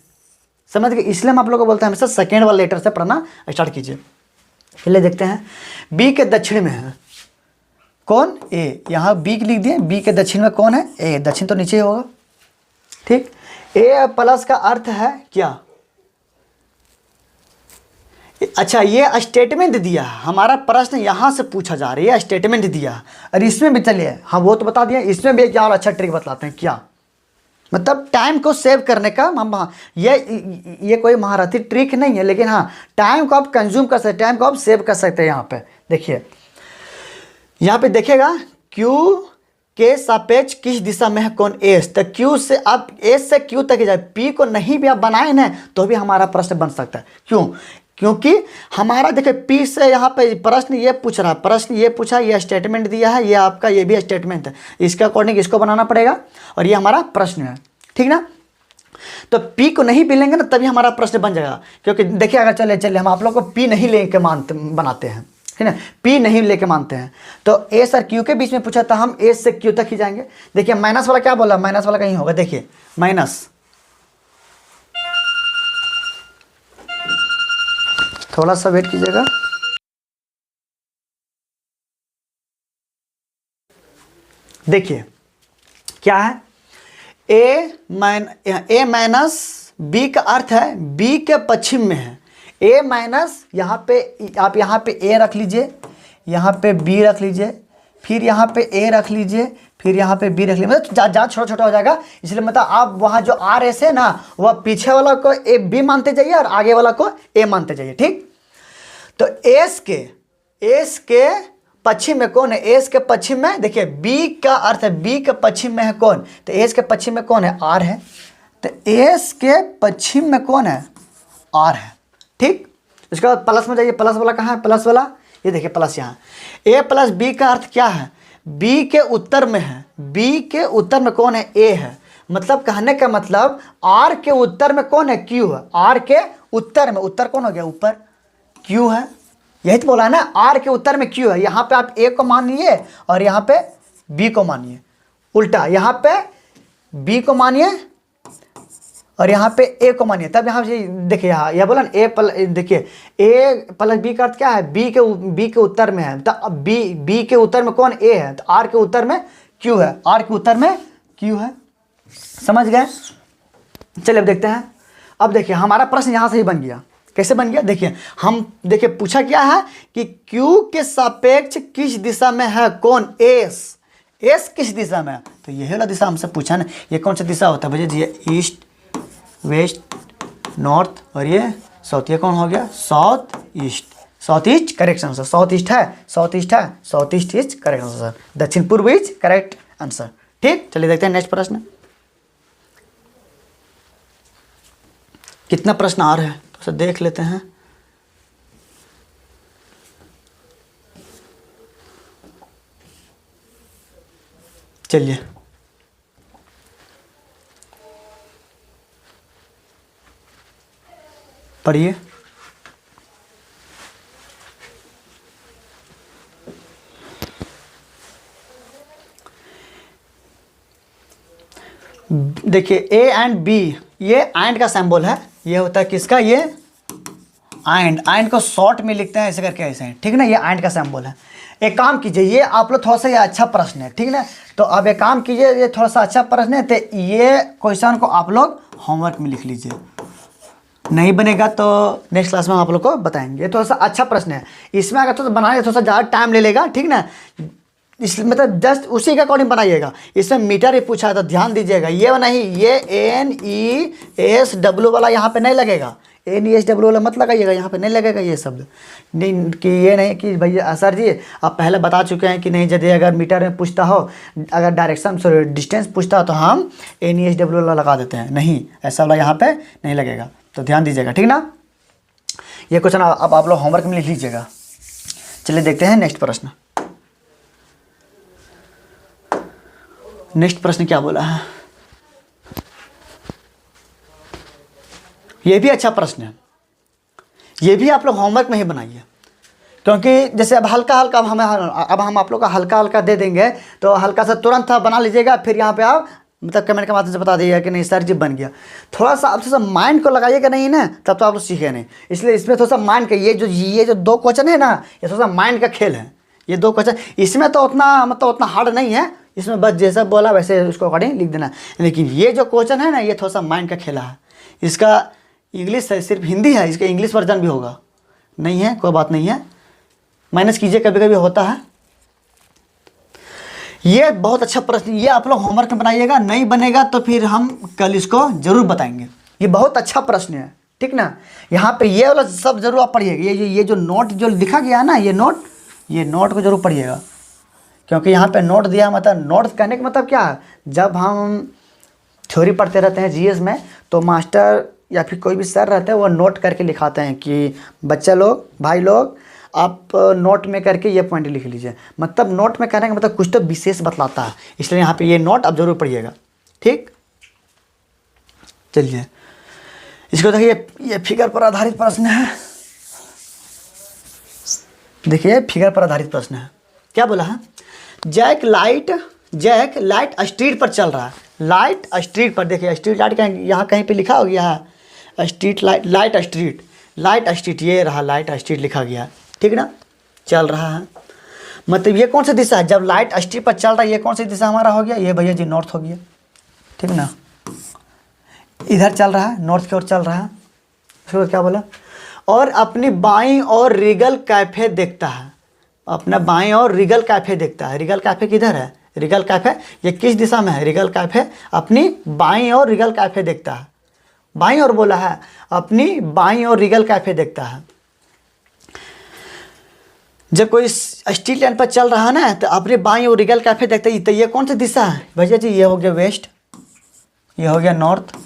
समझ गए। इसलिए हम आप लोग को बोलते हैं हमेशा सेकेंड वाला लेटर से पढ़ना स्टार्ट कीजिए। चलिए देखते हैं, B के दक्षिण में है कौन, A, यहाँ B लिख दिए, B के दक्षिण में कौन है, A, दक्षिण तो नीचे ही होगा, ठीक। A प्लस का अर्थ है क्या, अच्छा, ये स्टेटमेंट दिया है, हमारा प्रश्न यहाँ से पूछा जा रहा है, ये स्टेटमेंट दिया है। और इसमें भी चलिए, हाँ वो तो बता दिया, इसमें भी एक और अच्छा ट्रिक बतलाते हैं। क्या मतलब टाइम को सेव करने का हम, ये कोई महारथी ट्रिक नहीं है, लेकिन हाँ टाइम को आप कंज्यूम कर सकते, टाइम को आप सेव कर सकते हैं। यहाँ पे देखिए, यहाँ पे देखेगा क्यू के सापेक्ष किस दिशा में है कौन एस, तो क्यू से आप एस से क्यू तक जाए, पी को नहीं भी आप बनाए ना तो भी हमारा प्रश्न बन सकता है। क्यों? क्योंकि हमारा देखिए पी से यहाँ पे प्रश्न ये पूछ रहा है, प्रश्न ये पूछा, ये स्टेटमेंट दिया है, ये आपका ये भी स्टेटमेंट है, इसके अकॉर्डिंग इसको बनाना पड़ेगा और ये हमारा प्रश्न है, ठीक ना। तो पी को नहीं भी लेंगे ना तभी हमारा प्रश्न बन जाएगा। क्योंकि देखिए अगर चले हम आप लोग को पी नहीं लेके बनाते हैं, ठीक है ना, पी नहीं लेके मानते हैं, तो एस और क्यू के बीच में पूछा था, हम एस से क्यू तक ही जाएंगे। देखिए माइनस वाला क्या बोला, माइनस वाला कहीं होगा, देखिए माइनस, थोड़ा सा वेट कीजिएगा। देखिए क्या है, ए माइनस बी का अर्थ है बी के पश्चिम में है। ए माइनस यहाँ पे आप यहाँ पे ए रख लीजिए, यहाँ पे बी रख लीजिए, फिर यहाँ पे ए रख लीजिए, फिर यहाँ पे बी रख लीजिए, मतलब ज़्यादा छोटा छोटा हो जाएगा। इसलिए मतलब आप वहाँ जो आर एस है ना, वह पीछे वाला को ए बी मानते जाइए और आगे वाला को ए मानते जाइए, ठीक। तो एस के पश्चिम में कौन है, एस के पश्चिम में देखिए बी का अर्थ है बी के पश्चिम में है कौन, तो एस के पश्चिम में कौन है, आर है। तो एस के पश्चिम में कौन है, आर है, ठीक। उसके बाद प्लस में जाइए, प्लस वाला कहाँ है, प्लस वाला ये देखिए प्लस यहाँ, ए प्लस बी का अर्थ क्या है, बी के उत्तर में है, बी के उत्तर में कौन है, ए है। मतलब कहने का मतलब आर के उत्तर में कौन है, क्यू है। आर के उत्तर में, उत्तर कौन हो गया, ऊपर क्यू है, यही तो बोला है ना, आर के उत्तर में क्यू है। यहाँ पे आप ए को मानिए और यहाँ पे बी को मानिए, उल्टा यहाँ पे बी को मानिए और यहाँ पे ए को मानिए, तब यहाँ से देखिए, यहाँ यह बोला ना ए प्लस, देखिए ए प्लस बी का अर्थ क्या है, बी के उत्तर में है, तो बी के उत्तर में कौन, ए है, तो आर के उत्तर में क्यू है, आर के उत्तर में क्यू है। समझ गए? चलिए अब देखते हैं। अब देखिए हमारा प्रश्न यहाँ से ही बन गया। कैसे बन गया, देखिए हम देखिए पूछा क्या है कि क्यू के सापेक्ष किस दिशा में है कौन, एस, एस किस दिशा में है, तो यही वाला दिशा हमसे पूछा ना। ये कौन सा दिशा होता है भैया जी, ये ईस्ट, वेस्ट, नॉर्थ और ये साउथ, ये कौन हो गया, south east. South east correct answer, south east है, साउथ ईस्ट है, south east is correct answer, दक्षिण पूर्व इज करेक्ट आंसर, ठीक। चलिए देखते हैं नेक्स्ट प्रश्न, कितना प्रश्न आ रहे हैं तो उसे देख लेते हैं। चलिए पढ़िए। देखिए ए एंड बी, ये एंड का सिंबल है, ये होता है किसका, ये एंड को शॉर्ट में लिखते हैं ऐसे करके, ऐसे, ठीक ना, ये एंड का सिंबल है। एक काम कीजिए, ये आप लोग थोड़ा सा ये अच्छा प्रश्न है, ठीक ना, तो अब एक काम कीजिए, ये थोड़ा सा अच्छा प्रश्न है, तो ये क्वेश्चन को आप लोग होमवर्क में लिख लीजिए। नहीं बनेगा तो नेक्स्ट क्लास में हम आप लोग को बताएंगे। थोड़ा सा अच्छा प्रश्न है, इसमें अगर थोड़ा सा बनाने थोड़ा सा ज़्यादा टाइम ले लेगा, ठीक ना, इस मतलब जस्ट उसी के अकॉर्डिंग बनाइएगा। इसमें मीटर ही पूछा है तो ध्यान दीजिएगा, ये नहीं, ये NESW वाला यहाँ पे नहीं लगेगा, NESW वाला मत लगाइएगा, यहाँ पे नहीं लगेगा ये शब्द, नहीं कि ये नहीं कि भैया सर जी आप पहले बता चुके हैं कि नहीं, यदि अगर मीटर में पूछता हो, अगर डायरेक्शन सॉरी डिस्टेंस पूछता हो तो हम NESW वाला लगा देते हैं, नहीं, ऐसा वाला यहाँ पे नहीं लगेगा, तो ध्यान दीजिएगा, ठीक ना। ये क्वेश्चन अब आप लोग होमवर्क में लिख लीजिएगा। चलिए देखते हैं नेक्स्ट प्रश्न। नेक्स्ट प्रश्न क्या बोला है, ये भी अच्छा प्रश्न है, ये भी आप लोग होमवर्क में ही बनाइए, क्योंकि जैसे अब हल्का हल्का अब हम आप लोग का हल्का हल्का दे देंगे, तो हल्का सा तुरंत बना लीजिएगा, फिर यहाँ पे आप मतलब कमेंट के माध्यम से बता दीजिएगा कि नहीं सर जी बन गया। थोड़ा सा आप थोड़ा सा माइंड को लगाइएगा नहीं ना, तब तो आप लोग सीखे नहीं, इसलिए इसमें थोड़ा सा माइंड का ये जो दो क्वेश्चन है ना, ये थोड़ा सा माइंड का खेल है, ये दो क्वेश्चन, इसमें तो उतना मतलब उतना हार्ड नहीं है, इसमें बस जैसा बोला वैसे उसको अकॉर्डिंग लिख देना। लेकिन ये जो क्वेश्चन है ना, ये थोड़ा सा माइंड का खेला है। इसका इंग्लिश है, सिर्फ हिंदी है, इसका इंग्लिश वर्जन भी होगा, नहीं है, कोई बात नहीं है, माइनस कीजिए, कभी कभी होता है। ये बहुत अच्छा प्रश्न, ये आप लोग होमवर्क में बनाइएगा, नहीं बनेगा तो फिर हम कल इसको जरूर बताएंगे। ये बहुत अच्छा प्रश्न है, ठीक ना। यहाँ पे ये वाला सब जरूर आप पढ़िएगा, ये जो नोट जो लिखा गया है ना, ये नोट को जरूर पढ़िएगा, क्योंकि यहाँ पे नोट दिया, मतलब नोट कहने का मतलब क्या है, जब हम थ्योरी पढ़ते रहते हैं जीएस में, तो मास्टर या फिर कोई भी सर रहते हैं वो नोट करके लिखाते हैं कि बच्चा लोग, भाई लोग, आप नोट में करके ये पॉइंट लिख लीजिए। मतलब नोट में कहने का मतलब कुछ तो विशेष बतलाता है, इसलिए यहाँ पे ये नोट आप जरूर पढ़िएगा, ठीक। चलिए इसको देखिए, ये फिगर पर आधारित प्रश्न है। देखिए फिगर पर आधारित प्रश्न है, क्या बोला है, जैक लाइट स्ट्रीट पर चल रहा है, लाइट स्ट्रीट पर। देखिए स्ट्रीट लाइट कहीं यहाँ कहीं पे लिखा हो गया है, स्ट्रीट लाइट स्ट्रीट, ये रहा लाइट स्ट्रीट लिखा गया है, ठीक ना, चल रहा है। मतलब ये कौन सा दिशा है, जब लाइट स्ट्रीट पर चल रहा है, ये कौन सी दिशा हमारा हो गया, ये भैया जी नॉर्थ हो गया, ठीक ना। इधर चल रहा है, नॉर्थ की ओर चल रहा है। उसको क्या बोला, और अपनी बाईं ओर रीगल कैफे देखता है, अपना बाईं ओर रीगल कैफे देखता है। रीगल कैफे किधर है, रीगल कैफे ये किस दिशा में है, रीगल कैफे अपनी बाईं ओर रीगल कैफे देखता है, बाईं ओर बोला है, अपनी बाईं ओर रीगल कैफे देखता है। जब कोई स्ट्रीट लाइन पर चल रहा है ना, तो अपने बाईं ओर रीगल कैफे देखता है। तो ये कौन सी दिशा है भैया जी, ये हो गया वेस्ट, ये हो गया नॉर्थ,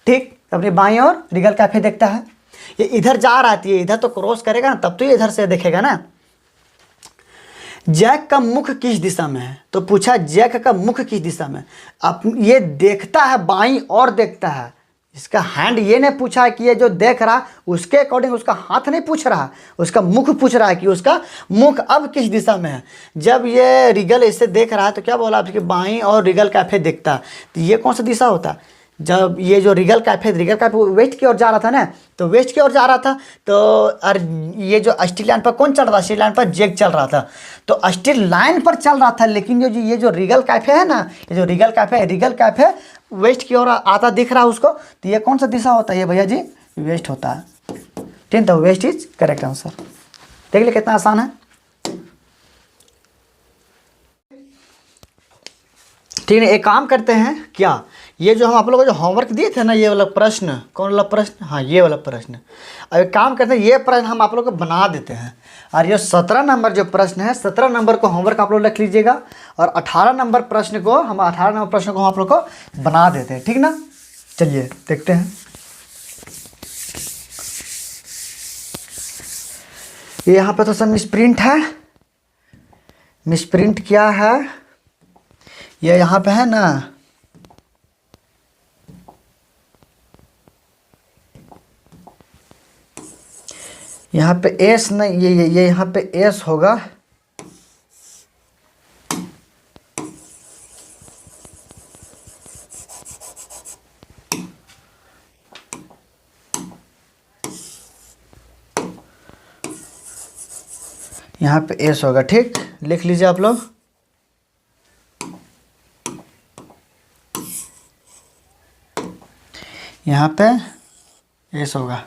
ठीक। अपनी बाईं ओर रीगल कैफे देखता है। ये इधर जा रहा है, इधर तो क्रॉस करेगा ना, तब तो ये इधर से देखेगा ना। जैक का मुख किस दिशा में है, तो पूछा जैक का मुख किस दिशा में। अब ये देखता है बाईं ओर देखता है, इसका हैंड ये नहीं पूछा है कि ये जो देख रहा उसके अकॉर्डिंग, उसका हाथ नहीं पूछ रहा, उसका मुख पूछ रहा है कि उसका मुख अब किस दिशा में है। जब ये रीगल इससे देख रहा है तो क्या बोला आपके, बाईं और रीगल कैफे देखता। तो ये कौन सा दिशा होता, जब ये जो रीगल कैफे वेस्ट की ओर जा रहा था ना, तो वेस्ट की ओर जा रहा था, तो और ये जो स्ट्रीट लाइन पर कौन चल रहा था, स्ट्रीट लाइन पर जैक चल रहा था, तो स्ट्रीट लाइन पर चल रहा था। लेकिन ये जो रीगल कैफे है ना, ये जो रीगल कैफे वेस्ट की ओर आता दिख रहा है उसको, तो ये कौन सा दिशा होता है, ये भैया जी वेस्ट होता है, ठीक। तो वेस्ट इज करेक्ट आंसर। देख लिया कितना आसान है, ठीक है। एक काम करते हैं क्या, ये जो हम आप लोगों को जो होमवर्क दिए थे ना, ये वाला प्रश्न, कौन वाला प्रश्न, हाँ ये वाला प्रश्न। अब एक काम करते हैं, ये प्रश्न हम आप लोग को बना देते हैं, और ये 17 नंबर जो प्रश्न है, 17 नंबर को होमवर्क आप लोग रख लीजिएगा, और 18 नंबर प्रश्न को हम आप लोग को बना देते हैं, ठीक ना। चलिए देखते हैं। ये यहाँ पे तो सब मिसप्रिंट है, मिसप्रिंट क्या है, ये यहाँ पे है ना, यहाँ पे एस नहीं, ये यहाँ पे एस होगा, यहाँ पे एस होगा, ठीक। लिख लीजिए आप लोग, यहाँ पे एस होगा।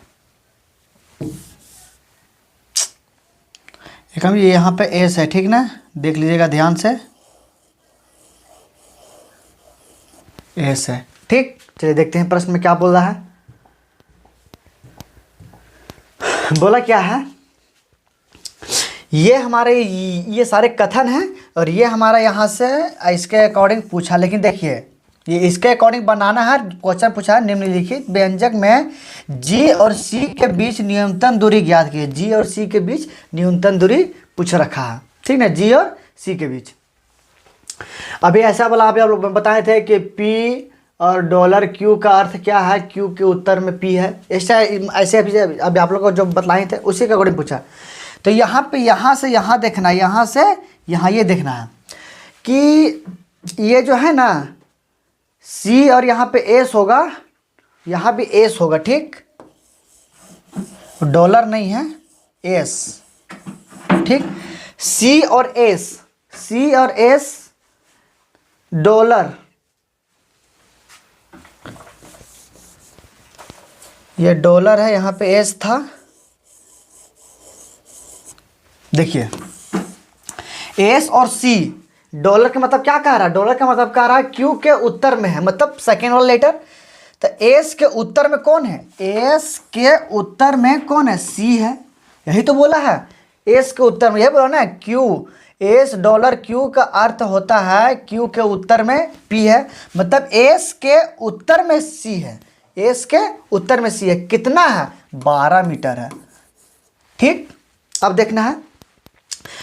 एक हम ये यहाँ पे एस है, ठीक ना, देख लीजिएगा ध्यान से, एस है, ठीक। चलिए देखते हैं प्रश्न में क्या बोल रहा है। बोला क्या है, ये हमारे ये सारे कथन हैं, और ये हमारा यहाँ से इसके अकॉर्डिंग पूछा। लेकिन देखिए ये इसके अकॉर्डिंग बनाना है, क्वेश्चन पूछा है, निम्नलिखित व्यंजक में जी और सी के बीच न्यूनतम दूरी ज्ञात कीजिए। जी और सी के बीच न्यूनतम दूरी पूछ रखा है, ठीक ना, जी और सी के बीच। अभी ऐसा बोला, अभी आप लोग बताए थे कि पी और डॉलर क्यू का अर्थ क्या है, क्यू के उत्तर में पी है, ऐसे अभी आप लोग को जो बतलाए थे उसी के अकॉर्डिंग पूछा। तो यहाँ पे यहाँ से यहाँ देखना, यहाँ से यहाँ ये देखना है कि ये जो है ना सी और यहाँ पे एस होगा, यहाँ भी एस होगा, ठीक। डॉलर नहीं है, एस, ठीक। सी और एस डॉलर, ये डॉलर है, यहाँ पे एस था, देखिए एस और सी, डॉलर का मतलब क्या कह रहा है, डॉलर का मतलब कह रहा है क्यू के उत्तर में है, मतलब सेकेंड वाला लेटर। तो एस के उत्तर में कौन है, एस के उत्तर में कौन है, सी है, यही तो बोला है। एस के उत्तर में, यही बोला ना क्यू, एस डॉलर क्यू का अर्थ होता है क्यू के उत्तर में पी है, मतलब एस के उत्तर में सी है, एस के उत्तर में सी है। कितना है, 12 मीटर है। ठीक, अब देखना है,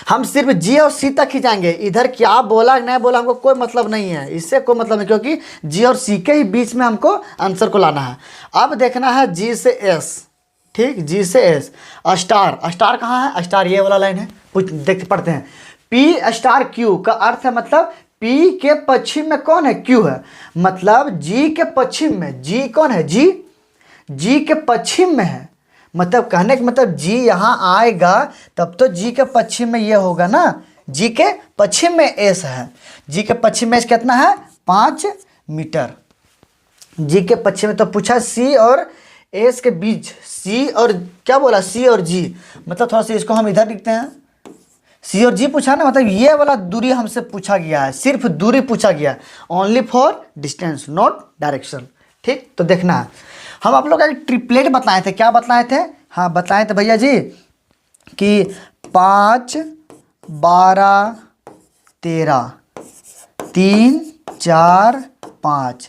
हम सिर्फ जी और सी तक ही जाएंगे, इधर क्या बोला नहीं बोला हमको कोई मतलब नहीं है, इससे कोई मतलब नहीं, क्योंकि जी और सी के ही बीच में हमको आंसर को लाना है। अब देखना है जी से एस, ठीक, जी से एस। स्टार, स्टार कहाँ है, स्टार ये वाला लाइन है, देख पढ़ते हैं। पी स्टार क्यू का अर्थ है, मतलब पी के पश्चिम में कौन है, क्यू है, मतलब जी के पश्चिम में, जी कौन है, जी के पश्चिम में है, मतलब कहने का मतलब जी यहाँ आएगा तब तो जी के पश्चिम में ये होगा ना, जी के पश्चिम में एस है, जी के पश्चिम में एस कितना है, 5 मीटर। जी के पश्चिम में, तो पूछा सी और एस के बीच, सी और क्या बोला, सी और जी, मतलब थोड़ा सा इसको हम इधर लिखते हैं, सी और जी पूछा ना, मतलब ये वाला दूरी हमसे पूछा गया है, सिर्फ दूरी पूछा गया है, only for distance not direction. ठीक, तो देखना है, हम आप लोग का एक ट्रिपलेट बताए थे, क्या बताए थे, हाँ बताए थे भैया जी कि 5 12 13 3 4 5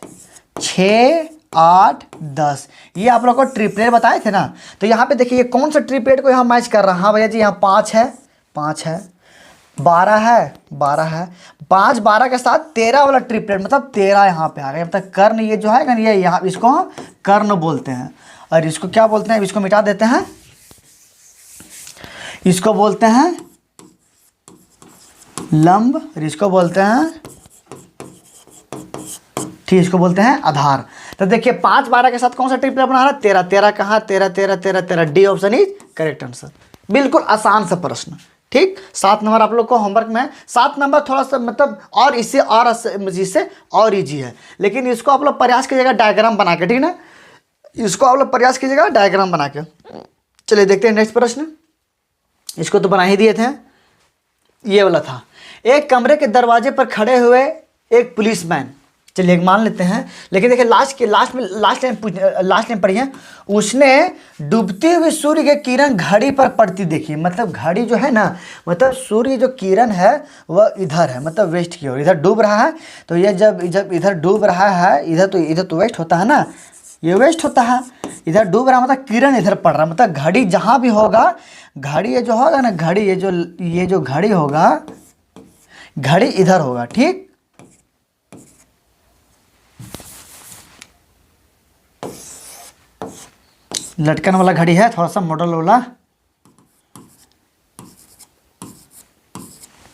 6 8 10, ये आप लोग को ट्रिपलेट बताए थे ना। तो यहाँ पे देखिए ये कौन सा ट्रिपलेट को यहाँ मैच कर रहा है, हाँ भैया जी यहाँ 5 है, 5 है, 12 है, 12 है, 5 12 के साथ 13 वाला ट्रिपलेट, मतलब 13 यहाँ पे आ गया, मतलब कर्ण, ये जो है ये यहाँ, इसको हम कर्ण बोलते हैं, और इसको क्या बोलते हैं, इसको मिटा देते हैं, इसको बोलते हैं लंब, और इसको बोलते हैं, ठीक, इसको बोलते हैं आधार। तो देखिए 5 12 के साथ कौन सा ट्रिपलेट बना रहा है, 13, 13 कहाँ, 13 13 13 13, D option is correct answer. बिल्कुल आसान सा प्रश्न। ठीक, 7 नंबर आप लोग को होमवर्क में, 7 नंबर थोड़ा सा मतलब और इससे और इजी है, लेकिन इसको आप लोग प्रयास कीजिएगा डायग्राम बना के, ठीक ना, इसको आप लोग प्रयास कीजिएगा डायग्राम बना के। चलिए देखते हैं नेक्स्ट प्रश्न, इसको तो बना ही दिए थे, ये वाला था, एक कमरे के दरवाजे पर खड़े हुए एक पुलिसमैन, चलिए मान लेते हैं, लेकिन देखिए लास्ट टाइम पढ़िए, उसने डूबते हुए सूर्य के किरण घड़ी पर पड़ती देखी, मतलब घड़ी जो है ना, मतलब सूर्य जो किरण है वह इधर है, मतलब वेस्ट की ओर, इधर डूब रहा है, तो ये जब इधर डूब रहा है, इधर तो वेस्ट होता है ना, ये वेस्ट होता है, इधर डूब रहा मतलब किरण इधर पड़ रहा, मतलब घड़ी जहाँ भी होगा, घड़ी ये जो होगा ना, घड़ी ये जो घड़ी होगा, घड़ी इधर होगा। ठीक, लटकन वाला घड़ी है, थोड़ा सा मॉडल वाला,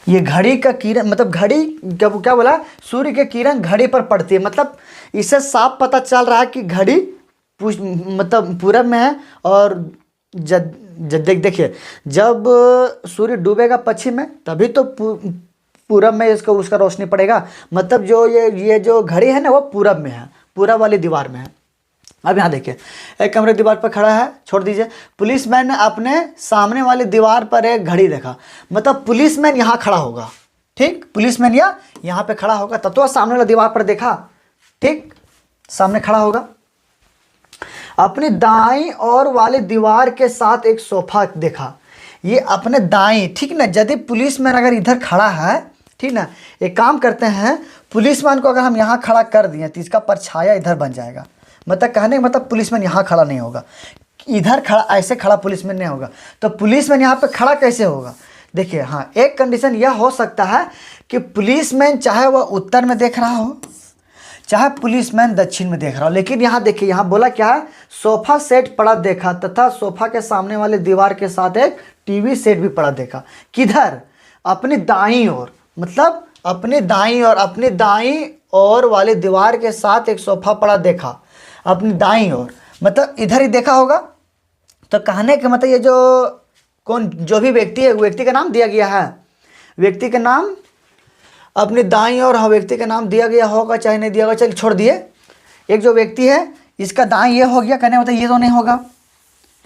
ये घड़ी का किरण, मतलब घड़ी क्या बोला, सूर्य के किरण घड़ी पर पड़ती है, मतलब इससे साफ पता चल रहा है कि घड़ी मतलब पूरब में है, और देखिए जब सूर्य डूबेगा पश्चिम में तभी तो पूरब में उसका रोशनी पड़ेगा, मतलब जो ये जो घड़ी है ना वो पूरब में है, पूरब वाली दीवार में है। अब यहाँ देखिए, एक कमरे दीवार पर खड़ा है, छोड़ दीजिए, पुलिसमैन ने अपने सामने वाली दीवार पर एक घड़ी देखा, मतलब पुलिसमैन यहाँ खड़ा होगा। ठीक, पुलिसमैन यहाँ पे खड़ा होगा, तब तो सामने वाली दीवार पर देखा। ठीक, सामने खड़ा होगा, अपनी दाईं ओर वाली दीवार के साथ एक सोफा देखा, ये अपने दाईं, ठीक ना, यदि पुलिसमैन अगर इधर खड़ा है, ठीक ना, एक काम करते हैं, पुलिसमैन को अगर हम यहाँ खड़ा कर दिए तो इसका परछाया इधर बन जाएगा, मतलब कहने का मतलब पुलिसमैन यहाँ खड़ा नहीं होगा, इधर खड़ा, ऐसे खड़ा पुलिसमैन नहीं होगा, तो पुलिसमैन यहाँ पे खड़ा कैसे होगा। देखिए हाँ, एक कंडीशन यह हो सकता है कि पुलिसमैन चाहे वह उत्तर में देख रहा हो, चाहे पुलिसमैन दक्षिण में देख रहा हो, लेकिन यहाँ देखिए, यहाँ बोला क्या है, सोफा सेट पड़ा देखा तथा सोफा के सामने वाले दीवार के साथ एक टीवी सेट भी पड़ा देखा, किधर, अपनी दाईं ओर, मतलब अपनी दाईं ओर वाली दीवार के साथ एक सोफा पड़ा देखा, अपनी दाईं ओर, मतलब इधर ही देखा होगा। तो कहने का मतलब ये जो भी व्यक्ति है, व्यक्ति का नाम दिया गया है, व्यक्ति का नाम अपनी दाईं ओर, हाँ व्यक्ति का नाम दिया गया होगा चाहे नहीं दिया होगा, चलिए छोड़ दिए, एक जो व्यक्ति है इसका दाईं ये हो गया, कहने मतलब ये तो नहीं होगा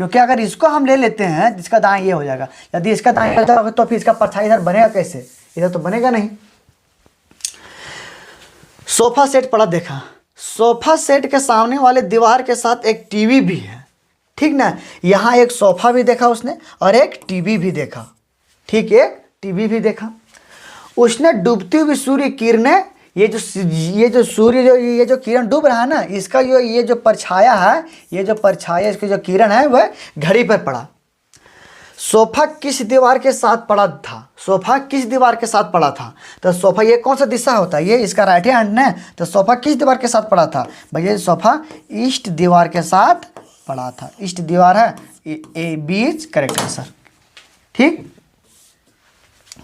क्योंकि अगर इसको हम ले लेते हैं जिसका दाएं ये हो जाएगा, यदि इसका दाएं हो जाएगा तो फिर इसका परछाई इधर बनेगा कैसे, इधर तो बनेगा नहीं। सोफा सेट पड़ा देखा, सोफा सेट के सामने वाले दीवार के साथ एक टीवी भी है, ठीक ना। यहाँ एक सोफा भी देखा उसने और एक टीवी भी देखा, ठीक, एक टीवी भी देखा। उसने डूबती हुई सूर्य किरणें, ये जो सूर्य ये जो किरण डूब रहा है ना, इसका ये जो परछाया है, ये जो परछाया इसकी जो किरण है वह घड़ी पर पड़ा। सोफा किस दीवार के साथ पड़ा था, सोफा किस दीवार के साथ पड़ा था। तो सोफा ये कौन सा दिशा होता है, ये इसका राइट हैंड है। तो सोफा किस दीवार के साथ पड़ा था भैया, सोफा ईस्ट दीवार के साथ पड़ा था। ईस्ट दीवार है, A B is correct answer, ठीक।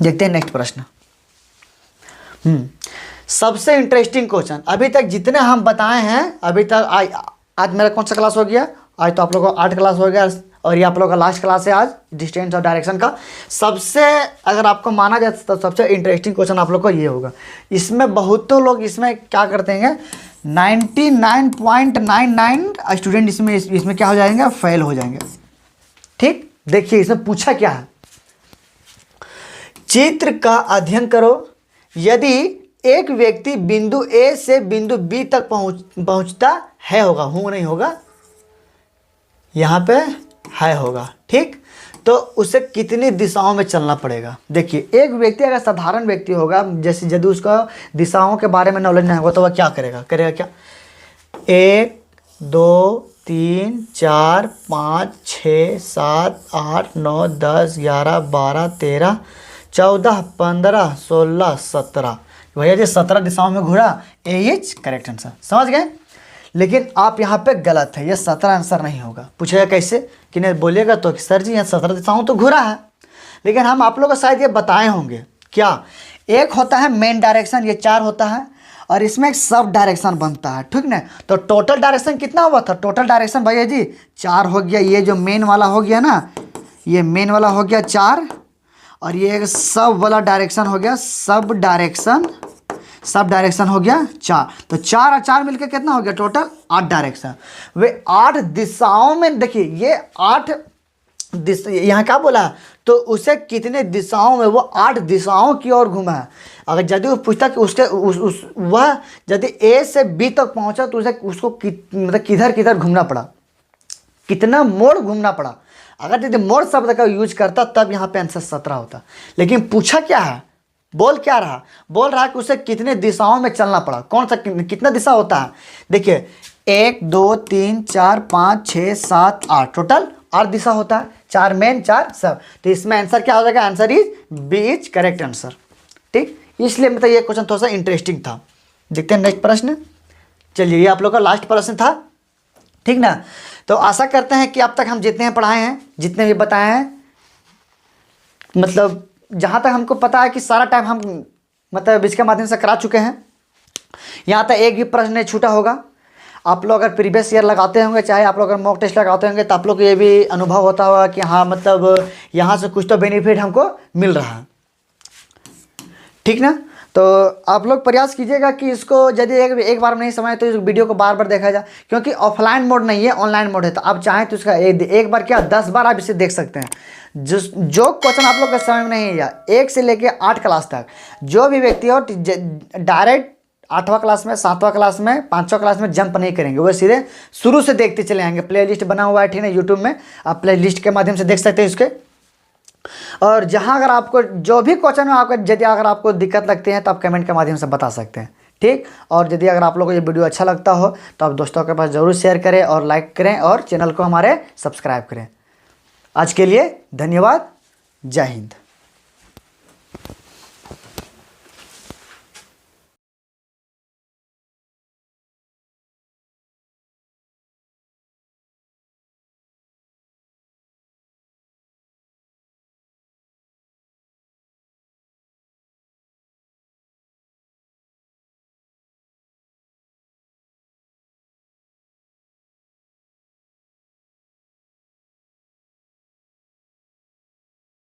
देखते हैं नेक्स्ट प्रश्न। सबसे इंटरेस्टिंग क्वेश्चन अभी तक जितने हम बताए हैं, अभी तक आज मेरा कौन सा क्लास हो गया, आज तो आप लोगों का 8 क्लास हो गया और ये आप लोगों का लास्ट क्लास है आज डिस्टेंस और डायरेक्शन का। सबसे अगर आपको माना जाए तो सबसे इंटरेस्टिंग क्वेश्चन आप लोग को ये होगा। इसमें बहुतों लोग इसमें क्या करते हैं, 99.99 स्टूडेंट इसमें क्या हो जाएंगे, फेल हो जाएंगे, ठीक। देखिए इसमें पूछा क्या है, चित्र का अध्ययन करो। यदि एक व्यक्ति बिंदु ए से बिंदु बी तक पहुंचता है, होगा, हूं नहीं होगा, यहाँ पे है होगा, ठीक। तो उसे कितनी दिशाओं में चलना पड़ेगा। देखिए एक व्यक्ति अगर साधारण व्यक्ति होगा, जैसे यदि उसका दिशाओं के बारे में नॉलेज नहीं होगा तो वह क्या करेगा क्या 1 2 3 4 5 6 7 8 9 10 11 12 13 14 15 16 17, भैया जी 17 दिशाओं में घूरा, ए इज करेक्ट आंसर, समझ गए। लेकिन आप यहाँ पे गलत है, ये 17 आंसर नहीं होगा। पूछेगा कैसे कि नहीं, बोलिएगा तो कि सर जी यहाँ 17 दिशाओं तो घूरा है, लेकिन हम आप लोगों को शायद ये बताए होंगे क्या, एक होता है मेन डायरेक्शन, ये 4 होता है, और इसमें एक सब डायरेक्शन बनता है, ठीक ना। तो टोटल डायरेक्शन कितना हुआ था, टोटल डायरेक्शन भैया जी 4 हो गया। ये जो मेन वाला हो गया ना, ये मेन वाला हो गया 4, और ये एक सब वाला डायरेक्शन हो गया, सब डायरेक्शन हो गया 4। तो 4 और 4 मिलकर कितना हो गया, टोटल 8 डायरेक्शन। वे 8 दिशाओं में, देखिए ये 8 दिशा यहाँ क्या बोला है, तो उसे कितने दिशाओं में, वो 8 दिशाओं की ओर घूमा है। अगर यदि वो पूछता कि उसके वह यदि ए से बी तक पहुंचा तो उसको मतलब किधर घूमना पड़ा, कितना मोड़ घूमना पड़ा। अगर यदि मोड़ शब्द का यूज करता तब यहाँ पे आंसर 17 होता। लेकिन पूछा क्या है, बोल क्या रहा, बोल रहा है कि उसे कितने दिशाओं में चलना पड़ा। कौन सा कितना दिशा होता है, देखिए 1 2 3 4 5 6 7 8, टोटल 8 दिशा होता है, 4 मेन 4 सब। तो इसमें आंसर क्या हो जाएगा, answer is B is correct answer, ठीक। इसलिए मतलब ये क्वेश्चन थोड़ा सा इंटरेस्टिंग था। देखते हैं नेक्स्ट प्रश्न। चलिए ये आप लोग का लास्ट प्रश्न था, ठीक ना। तो आशा करते हैं कि अब तक हम जितने पढ़ाए हैं, जितने भी बताए हैं, मतलब जहाँ तक हमको पता है कि सारा टाइम हम मतलब इसके माध्यम से करा चुके हैं। यहाँ तक एक भी प्रश्न नहीं छूटा होगा। आप लोग अगर प्रीवियस ईयर लगाते होंगे, चाहे आप लोग अगर मॉक टेस्ट लगाते होंगे, तो आप लोग को ये भी अनुभव होता होगा कि हाँ मतलब यहाँ से कुछ तो बेनिफिट हमको मिल रहा है, ठीक ना। तो आप लोग प्रयास कीजिएगा कि इसको यदि एक बार में नहीं समझे तो इस वीडियो को बार बार देखा जाए, क्योंकि ऑफलाइन मोड नहीं है, ऑनलाइन मोड है। तो आप चाहें तो इसका एक बार क्या 10 बार आप इसे देख सकते हैं। जो क्वेश्चन आप लोग का समझ में नहीं है, 1 से लेके 8 क्लास तक जो भी व्यक्ति हो, डायरेक्ट 8वां क्लास में, 7वां क्लास में, 5वां क्लास में जंप नहीं करेंगे, वो सीधे शुरू से देखते चले आएंगे। प्ले लिस्ट बना हुआ है, ठीक है, यूट्यूब में आप प्ले लिस्ट के माध्यम से देख सकते हैं इसके। और जहां अगर आपको जो भी क्वेश्चन में आपको यदि अगर आपको दिक्कत लगती है तो आप कमेंट के माध्यम से बता सकते हैं, ठीक। और यदि अगर आप लोगों को ये वीडियो अच्छा लगता हो तो आप दोस्तों के पास ज़रूर शेयर करें और लाइक करें और चैनल को हमारे सब्सक्राइब करें। आज के लिए धन्यवाद, जय हिंद।